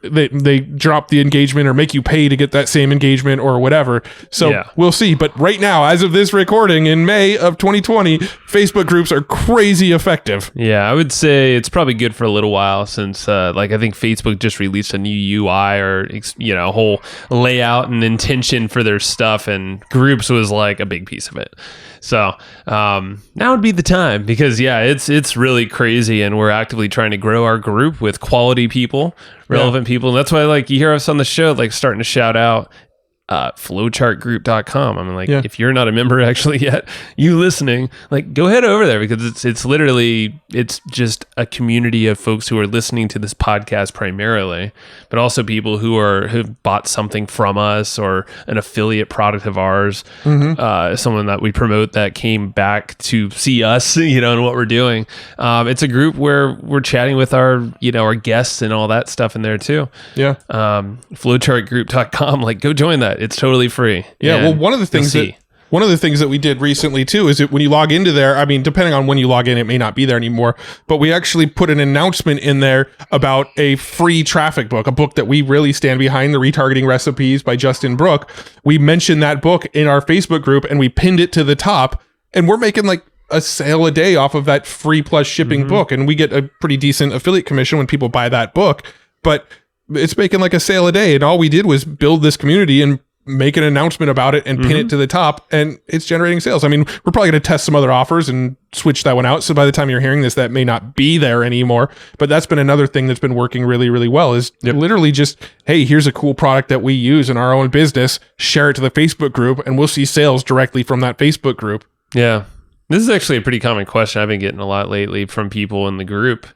Speaker 2: they drop the engagement or make you pay to get that same engagement or whatever. So we'll see. But right now, as of this recording in May of 2020, Facebook groups are crazy effective.
Speaker 3: Yeah, I would say it's probably good for a little while, since I think Facebook just released a new UI or, a whole layout and intention for their stuff, and groups was like a big piece of it. So now would be the time, because it's really crazy, and we're actively trying to grow our group with quality people, relevant people, and that's why you hear us on the show starting to shout out flowchartgroup.com. I mean, if you're not a member actually yet, you listening, go head over there, because it's literally, it's just a community of folks who are listening to this podcast primarily, but also people who've bought something from us or an affiliate product of ours, someone that we promote that came back to see us, and what we're doing. It's a group where we're chatting with our guests and all that stuff in there too. Flowchartgroup.com, go join that. It's totally free.
Speaker 2: Yeah. Well, one of the things that we did recently too is that when you log into there, I mean, depending on when you log in, it may not be there anymore, but we actually put an announcement in there about a free traffic book, a book that we really stand behind, the Retargeting Recipes by Justin Brooke. We mentioned that book in our Facebook group, and we pinned it to the top, and we're making a sale a day off of that free plus shipping book. And we get a pretty decent affiliate commission when people buy that book, but it's making a sale a day. And all we did was build this community and make an announcement about it and pin it to the top, and it's generating sales. I mean, we're probably going to test some other offers and switch that one out. So by the time you're hearing this, that may not be there anymore, but that's been another thing that's been working really, really well, is literally just, hey, here's a cool product that we use in our own business, share it to the Facebook group, and we'll see sales directly from that Facebook group.
Speaker 3: Yeah. This is actually a pretty common question I've been getting a lot lately from people in the group,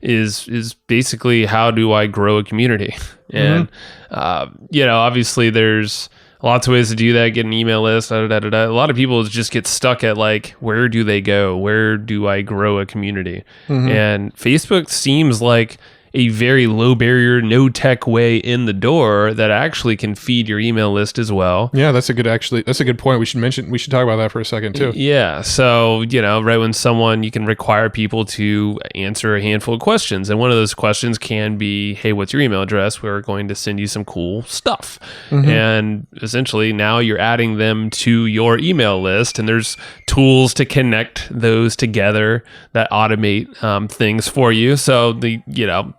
Speaker 3: is basically, how do I grow a community? And, obviously there's lots of ways to do that, get an email list, A lot of people just get stuck at where do they go? Where do I grow a community? And Facebook seems like a very low barrier, no tech way in the door that actually can feed your email list as well.
Speaker 2: Yeah, that's a good point. We should talk about that for a second too.
Speaker 3: Yeah. So, right when you can require people to answer a handful of questions. And one of those questions can be, hey, what's your email address? We're going to send you some cool stuff. And essentially now you're adding them to your email list, and there's tools to connect those together that automate things for you. So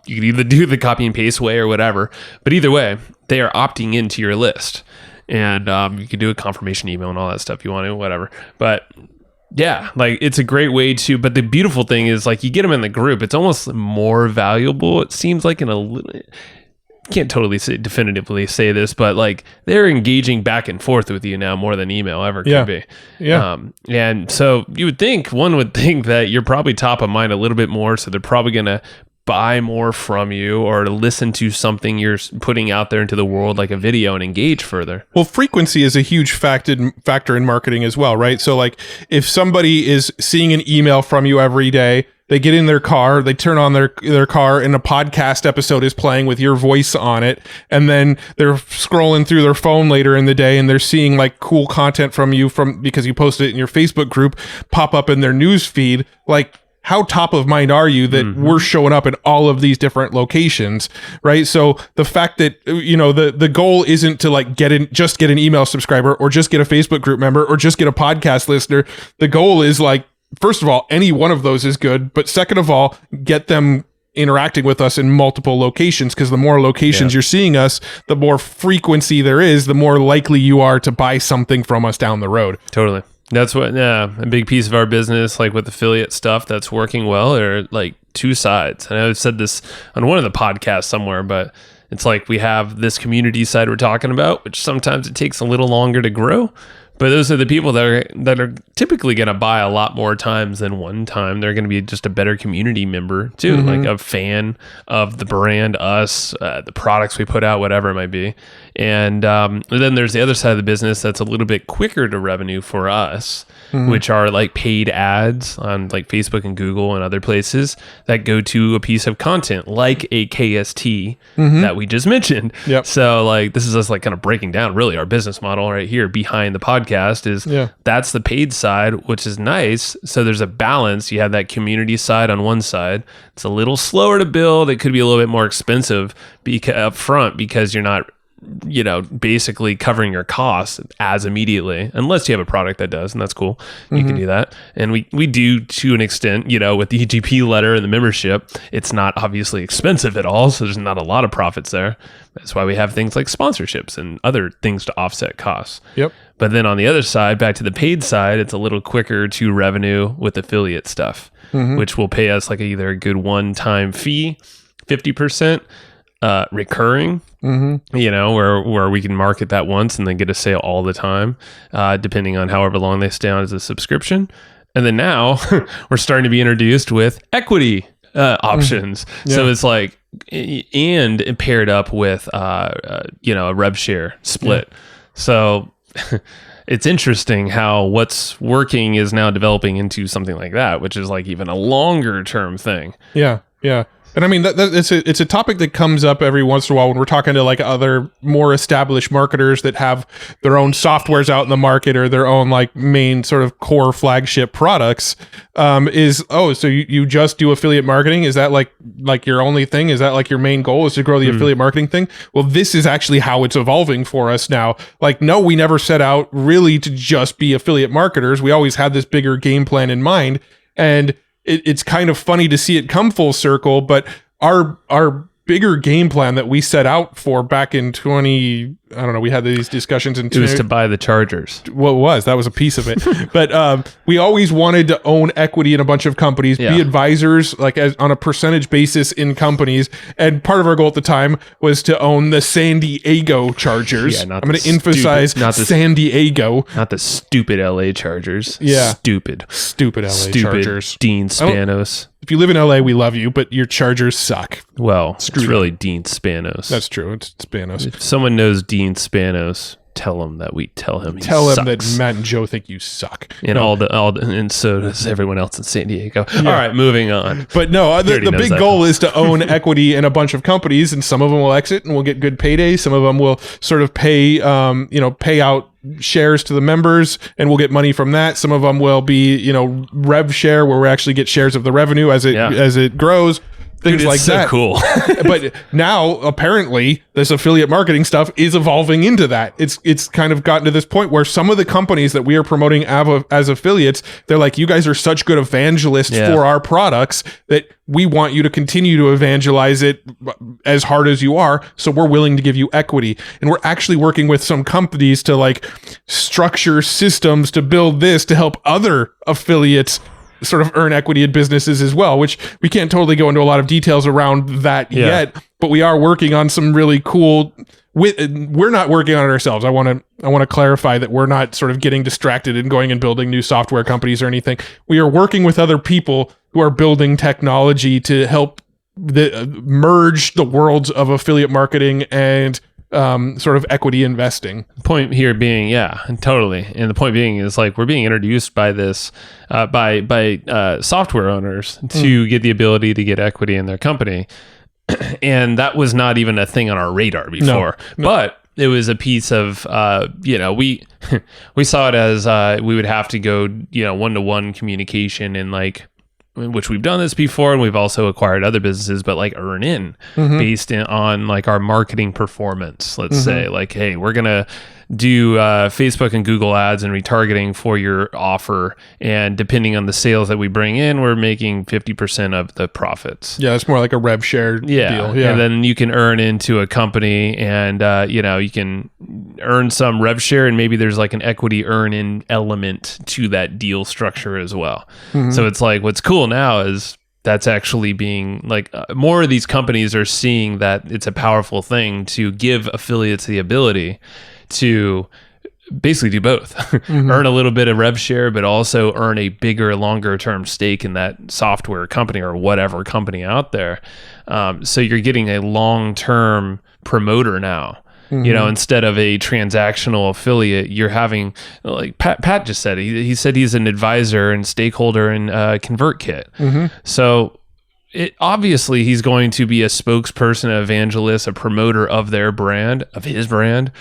Speaker 3: you can either do the copy and paste way or whatever, but either way, they are opting into your list, and you can do a confirmation email and all that stuff you want to, whatever. But yeah, it's a great way to, but the beautiful thing is you get them in the group, it's almost more valuable. It seems like in a little, can't totally definitively say this, but they're engaging back and forth with you now more than email ever could be. Yeah. And so one would think that you're probably top of mind a little bit more, so they're probably going to buy more from you or to listen to something you're putting out there into the world, like a video, and engage further. Well,
Speaker 2: frequency is a huge factor in marketing as well, right? So if somebody is seeing an email from you every day, They get in their car, they turn on their car, and a podcast episode is playing with your voice on it. And then they're scrolling through their phone later in the day, and they're seeing like cool content from you because you posted it in your Facebook group pop up in their news feed. Like, how top of mind are you that we're showing up in all of these different locations, right? So the fact that, the goal isn't to like get an email subscriber or just get a Facebook group member or just get a podcast listener. The goal is like, first of all, any one of those is good. But second of all, get them interacting with us in multiple locations, because the more locations you're seeing us, the more frequency there is, the more likely you are to buy something from us down the road.
Speaker 3: Totally. That's what, a big piece of our business, like with affiliate stuff that's working well, are like two sides. And I've said this on one of the podcasts somewhere, but it's like we have this community side we're talking about, which sometimes it takes a little longer to grow. But those are the people that are typically going to buy a lot more times than one time. They're going to be just a better community member too, like a fan of the brand, us, the products we put out, whatever it might be. And then there's the other side of the business that's a little bit quicker to revenue for us, which are like paid ads on like Facebook and Google and other places that go to a piece of content like a KST that we just mentioned.
Speaker 2: Yep.
Speaker 3: So like this is us like kind of breaking down really our business model right here behind the podcast is that's the paid side, which is nice. So there's a balance. You have that community side on one side. It's a little slower to build. It could be a little bit more expensive up front because you're not basically covering your costs as immediately, unless you have a product that does, and that's cool. You can do that. And we do to an extent, with the EGP letter and the membership, it's not obviously expensive at all. So there's not a lot of profits there. That's why we have things like sponsorships and other things to offset costs.
Speaker 2: Yep.
Speaker 3: But then on the other side, back to the paid side, it's a little quicker to revenue with affiliate stuff, which will pay us like either a good one-time fee, 50%, recurring, where we can market that once and then get a sale all the time, depending on however long they stay on as a subscription. And then now we're starting to be introduced with equity options. So it's like, and paired up with, a rev share split. So it's interesting how what's working is now developing into something like that, which is like even a longer term thing.
Speaker 2: Yeah. Yeah. And I mean, it's a topic that comes up every once in a while when we're talking to like other more established marketers that have their own softwares out in the market or their own like main sort of core flagship products. So you just do affiliate marketing? Is that like your only thing? Is that like your main goal is to grow the affiliate marketing thing? Well, this is actually how it's evolving for us now. Like, no, we never set out really to just be affiliate marketers. We always had this bigger game plan in mind, and it's kind of funny to see it come full circle, but our bigger game plan that we set out for back in we had these discussions in
Speaker 3: it was to buy the chargers.
Speaker 2: Well, that was a piece of it. But we always wanted to own equity in a bunch of companies, be advisors like on a percentage basis in companies. And part of our goal at the time was to own the San Diego Chargers. I'm going to emphasize San Diego.
Speaker 3: Not the stupid LA Chargers.
Speaker 2: Yeah.
Speaker 3: Stupid
Speaker 2: LA Chargers.
Speaker 3: Dean Spanos.
Speaker 2: If you live in LA, we love you, but your Chargers suck.
Speaker 3: Well, it's really Dean Spanos.
Speaker 2: That's true. It's Spanos.
Speaker 3: If someone knows Dean Spanos, tell him that we tell him
Speaker 2: him that Matt and Joe think you suck.
Speaker 3: And and so does everyone else in San Diego. Yeah. All right, moving on.
Speaker 2: But no, the big goal is to own equity in a bunch of companies, and some of them will exit and we'll get good paydays. Some of them will sort of pay out shares to the members and we'll get money from that. Some of them will be, rev share, where we actually get shares of the revenue as it grows. Things like
Speaker 3: so
Speaker 2: that.
Speaker 3: Cool.
Speaker 2: But now apparently this affiliate marketing stuff is evolving into that. It's kind of gotten to this point where some of the companies that we are promoting as affiliates, they're like, you guys are such good evangelists for our products that we want you to continue to evangelize it as hard as you are. So we're willing to give you equity. And we're actually working with some companies to like structure systems to build this to help other affiliates sort of earn equity in businesses as well, which we can't totally go into a lot of details around that yet, but we are working on some really cool. We're not working on it ourselves. I want to clarify that we're not sort of getting distracted and going and building new software companies or anything. We are working with other people who are building technology to help merge the worlds of affiliate marketing and sort of equity investing.
Speaker 3: Point here being, yeah, totally. And the point being is like we're being introduced by this by software owners to get the ability to get equity in their company, and that was not even a thing on our radar before. No. But it was a piece of we saw it as we would have to go one-to-one communication and like. Which we've done this before, and we've also acquired other businesses, but like earn in based on like our marketing performance. Let's say like, hey, we're going to do Facebook and Google ads and retargeting for your offer. And depending on the sales that we bring in, we're making 50% of the profits.
Speaker 2: Yeah, it's more like a rev share deal. Yeah.
Speaker 3: And then you can earn into a company and, you can earn some rev share, and maybe there's like an equity earn in element to that deal structure as well. So it's like, what's cool now is that's actually being like more of these companies are seeing that it's a powerful thing to give affiliates the ability to basically do both. Earn a little bit of rev share, but also earn a bigger, longer term stake in that software company or whatever company out there. So you're getting a long term promoter now. Instead of a transactional affiliate, you're having, like Pat just said, he said he's an advisor and stakeholder in ConvertKit. So it obviously he's going to be a spokesperson, an evangelist, a promoter of their brand, of his brand,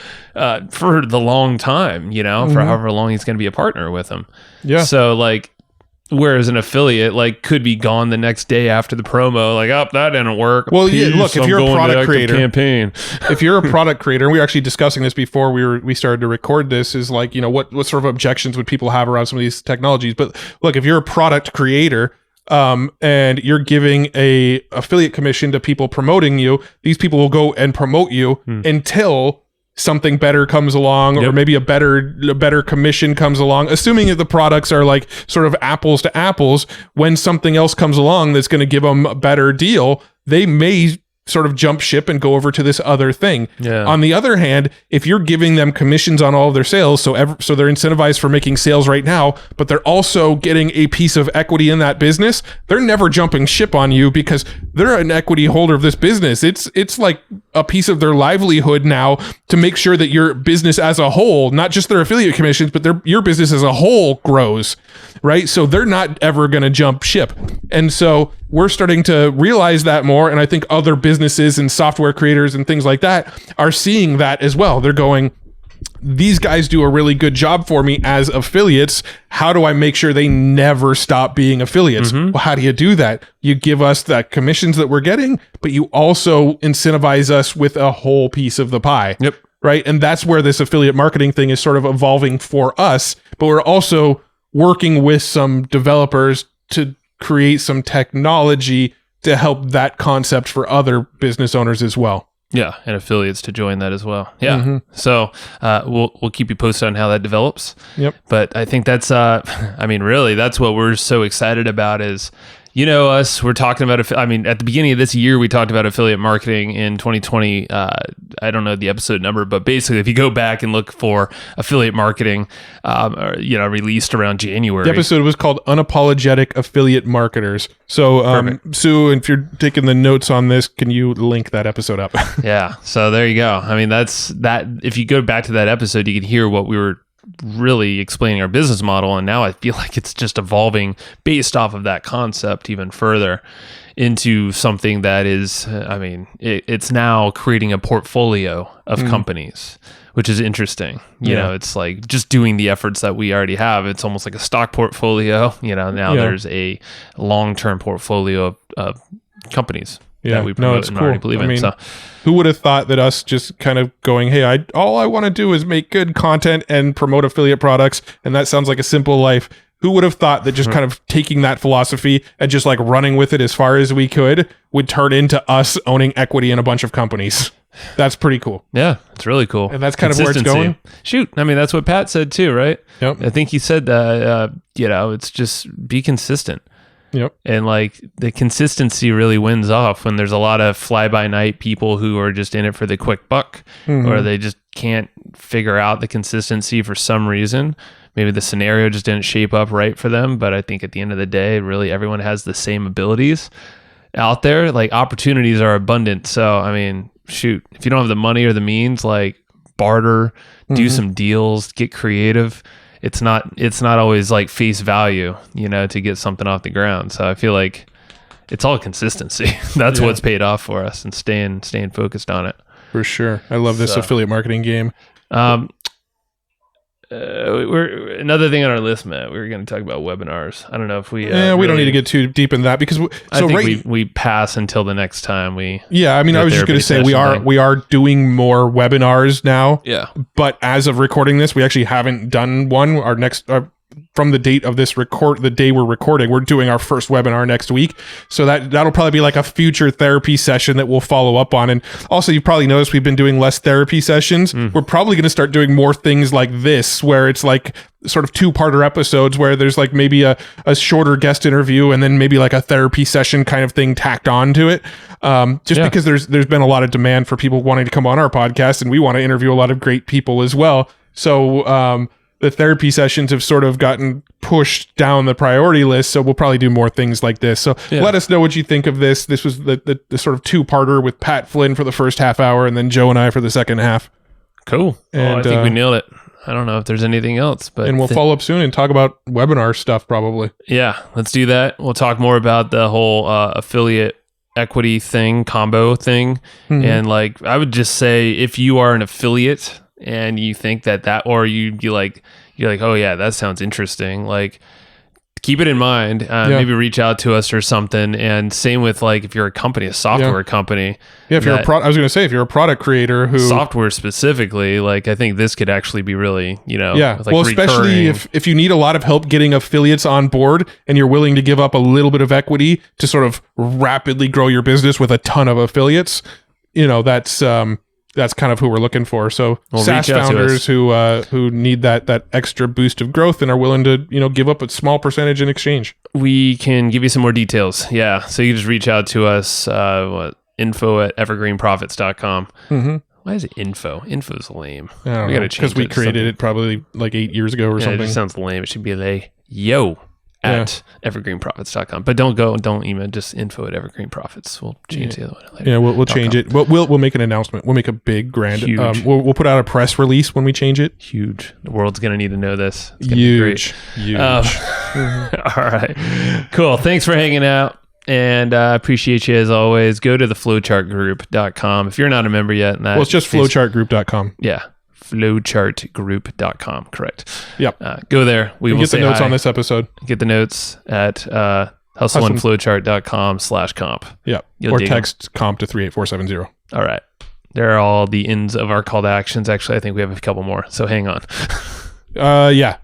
Speaker 3: for the long time, for however long he's going to be a partner with them. Yeah. So like, whereas an affiliate like could be gone the next day after the promo, like, oh, that didn't work.
Speaker 2: Well, yeah, look, if you're a product creator,
Speaker 3: campaign.
Speaker 2: If you're a product creator, and we were actually discussing this before we started to record this, is like, what sort of objections would people have around some of these technologies? But look, if you're a product creator, and you're giving a affiliate commission to people promoting you, these people will go and promote you until something better comes along, or maybe a better commission comes along, assuming that the products are like sort of apples to apples. When something else comes along that's going to give them a better deal, they may sort of jump ship and go over to this other thing. On the other hand, if you're giving them commissions on all of their sales, so they're incentivized for making sales right now, but they're also getting a piece of equity in that business, they're never jumping ship on you because they're an equity holder of this business. It's like a piece of their livelihood now to make sure that your business as a whole, not just their affiliate commissions, but your business as a whole grows, right? So they're not ever going to jump ship. And so we're starting to realize that more. And I think other businesses and software creators and things like that are seeing that as well. They're going, these guys do a really good job for me as affiliates. How do I make sure they never stop being affiliates? Well, how do you do that? You give us the commissions that we're getting, but you also incentivize us with a whole piece of the pie. Right. And that's where this affiliate marketing thing is sort of evolving for us. But we're also working with some developers to create some technology to help that concept for other business owners as well.
Speaker 3: Yeah, and affiliates to join that as well. Yeah. So we'll keep you posted on how that develops. But I think that's really that's what we're so excited about is, us, we're talking about, at the beginning of this year, we talked about affiliate marketing in 2020. I don't know the episode number, but basically if you go back and look for affiliate marketing, released around January.
Speaker 2: The episode was called Unapologetic Affiliate Marketers. So Sue, if you're taking the notes on this, can you link that episode up?
Speaker 3: Yeah. So there you go. That's that. If you go back to that episode, you can hear what we were really explaining our business model, and now I feel like it's just evolving based off of that concept even further into something that is it's now creating a portfolio of companies, which is interesting. It's like just doing the efforts that we already have. It's almost like a stock portfolio. There's a long-term portfolio of companies that we promote and already believe in. So
Speaker 2: who would have thought that us just kind of going, hey, all I want to do is make good content and promote affiliate products, and that sounds like a simple life. Who would have thought that just kind of taking that philosophy and just like running with it as far as we could would turn into us owning equity in a bunch of companies? That's pretty cool.
Speaker 3: Yeah, it's really cool.
Speaker 2: And that's kind of where it's going.
Speaker 3: Shoot. That's what Pat said too, right?
Speaker 2: Yep.
Speaker 3: I think he said that, it's just be consistent.
Speaker 2: Yep.
Speaker 3: And like the consistency really wins off when there's a lot of fly-by-night people who are just in it for the quick buck, or they just can't figure out the consistency for some reason. Maybe the scenario just didn't shape up right for them. But I think at the end of the day, really everyone has the same abilities out there. Like opportunities are abundant. So, shoot, if you don't have the money or the means, like barter, do some deals, get creative. It's not always like face value, to get something off the ground. So I feel like it's all consistency. That's what's paid off for us, and staying focused on it.
Speaker 2: For sure. I love this affiliate marketing game.
Speaker 3: We're another thing on our list, Matt. We were going to talk about webinars. I don't know if we.
Speaker 2: We don't need to get too deep in that because
Speaker 3: I think we pass until the next time we.
Speaker 2: Yeah, I mean, I was just going to say we are doing more webinars now.
Speaker 3: Yeah,
Speaker 2: but as of recording this, we actually haven't done one. Our next. From the date of this the day we're recording, we're doing our first webinar next week. So that'll probably be like a future therapy session that we'll follow up on. And also, you probably noticed we've been doing less therapy sessions. We're probably going to start doing more things like this, where it's like sort of 2-parter episodes where there's like maybe a shorter guest interview and then maybe like a therapy session kind of thing tacked on to it. Because there's been a lot of demand for people wanting to come on our podcast, and we want to interview a lot of great people as well. So, the therapy sessions have sort of gotten pushed down the priority list, so we'll probably do more things like this. So let us know what you think of this. This was the sort of 2-parter with Pat Flynn for the first half hour, and then Joe and I for the second half.
Speaker 3: Cool. And I think we nailed it. I don't know if there's anything else, but
Speaker 2: and we'll follow up soon and talk about webinar stuff probably.
Speaker 3: Yeah, let's do that. We'll talk more about the whole affiliate equity thing, combo thing, and like I would just say, if you are an affiliate and you think that or you're like, oh yeah, that sounds interesting, like keep it in mind. Maybe reach out to us or something. And same with like if you're a company, a software company.
Speaker 2: Yeah, if you're I was going to say, if you're a product creator who
Speaker 3: software specifically, like I think this could actually be really,
Speaker 2: like well,
Speaker 3: recurring.
Speaker 2: Especially if you need a lot of help getting affiliates on board and you're willing to give up a little bit of equity to sort of rapidly grow your business with a ton of affiliates, that's kind of who we're looking for. So SaaS founders who need that extra boost of growth and are willing to, give up a small percentage in exchange.
Speaker 3: We can give you some more details. Yeah. So you just reach out to us, info@evergreenprofits.com. Why is it info? Info's lame.
Speaker 2: I don't know. Because we created it probably like 8 years ago or something.
Speaker 3: It just sounds lame. It should be like, yo, at evergreenprofits.com. But don't email, just info@evergreenprofits. We'll change the other one later.
Speaker 2: Yeah, we'll change it. We'll make an announcement. We'll make a big grand. We'll put out a press release when we change it.
Speaker 3: Huge. The world's gonna need to know this. It's
Speaker 2: Huge.
Speaker 3: All right. Cool. Thanks for hanging out. And I appreciate you as always. Go to the flowchartgroup.com if you're not a member yet.
Speaker 2: It's just flowchartgroup.com.
Speaker 3: Yeah. flowchartgroup.com, correct.
Speaker 2: Yep.
Speaker 3: Go there. We will
Speaker 2: get the notes on this episode.
Speaker 3: Get the notes at hustleandflowchart.com/comp.
Speaker 2: Yep. Or text comp to 38470.
Speaker 3: All right. There are all the ends of our call to actions. Actually, I think we have a couple more, so hang on.
Speaker 2: Yeah.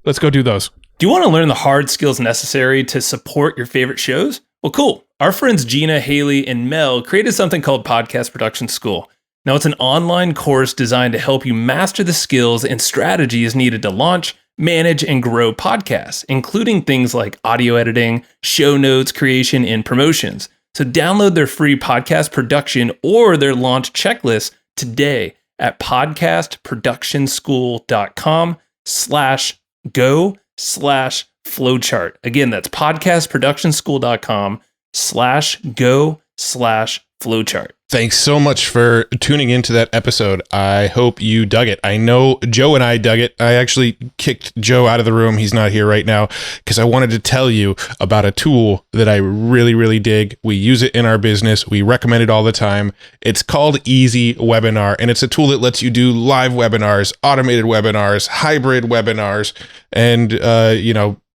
Speaker 2: Let's go do those.
Speaker 5: Do you want to learn the hard skills necessary to support your favorite shows? Well, cool. Our friends Gina, Haley, and Mel created something called Podcast Production School. Now, it's an online course designed to help you master the skills and strategies needed to launch, manage, and grow podcasts, including things like audio editing, show notes creation, and promotions. So download their free podcast production or their launch checklist today at podcastproductionschool.com/go/flowchart. Again, that's podcastproductionschool.com/go/flowchart.
Speaker 6: Thanks so much for tuning into that episode. I hope you dug it. I know Joe and I dug it. I actually kicked Joe out of the room. He's not here right now because I wanted to tell you about a tool that I really, really dig. We use it in our business. We recommend it all the time. It's called Easy Webinar, and it's a tool that lets you do live webinars, automated webinars, hybrid webinars, and,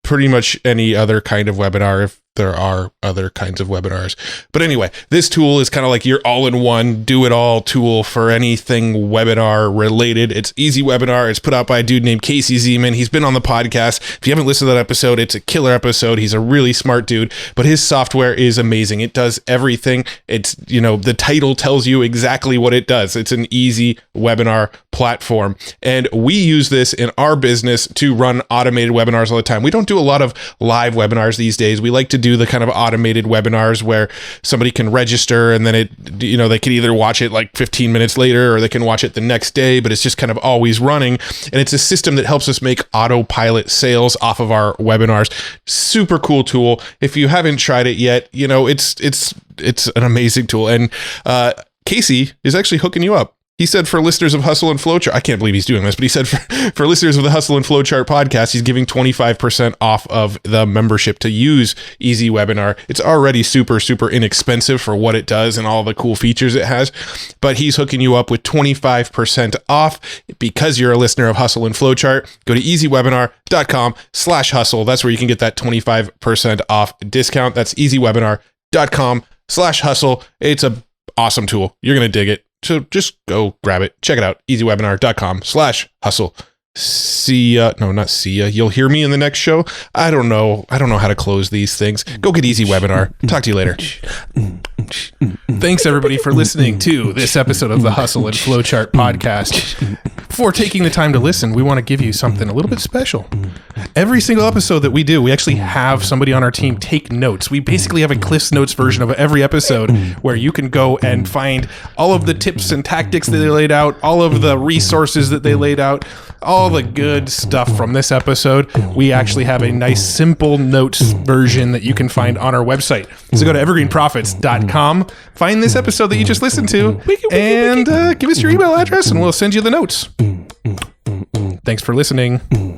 Speaker 6: pretty much any other kind of webinar if there are other kinds of webinars. But anyway, this tool is kind of like your all-in-one, do-it-all tool for anything webinar related. It's Easy Webinar. It's put out by a dude named Casey Zeman. He's been on the podcast. If you haven't listened to that episode, it's a killer episode. He's a really smart dude, but his software is amazing. It does everything. It's, the title tells you exactly what it does. It's an easy webinar platform. And we use this in our business to run automated webinars all the time. We don't do a lot of live webinars these days. We like to do the kind of automated webinars where somebody can register and then they can either watch it like 15 minutes later or they can watch it the next day, but it's just kind of always running. And it's a system that helps us make autopilot sales off of our webinars. Super cool tool. If you haven't tried it yet, it's an amazing tool. And Casey is actually hooking you up. He said for listeners of Hustle and Flowchart, I can't believe he's doing this, but he said for listeners of the Hustle and Flowchart podcast, he's giving 25% off of the membership to use Easy Webinar. It's already super, super inexpensive for what it does and all the cool features it has, but he's hooking you up with 25% off because you're a listener of Hustle and Flowchart. Go to easywebinar.com/hustle. That's where you can get that 25% off discount. That's easywebinar.com/hustle. It's a awesome tool. You're going to dig it. So just go grab it. Check it out. easywebinar.com/hustle. See ya. No, not see ya. You'll hear me in the next show. I don't know how to close these things. Go get Easy Webinar. Talk to you later.
Speaker 2: Thanks everybody for listening to this episode of the Hustle and Flowchart podcast. For taking the time to listen, we want to give you something a little bit special. Every single episode that we do, we actually have somebody on our team take notes. We basically have a Cliff's Notes version of every episode where you can go and find all of the tips and tactics that they laid out, all of the resources that they laid out, all the good stuff from this episode. We actually have a nice simple notes version that you can find on our website. So go to evergreenprofits.com, find this episode that you just listened to, and give us your email address and we'll send you the notes. Thanks for listening.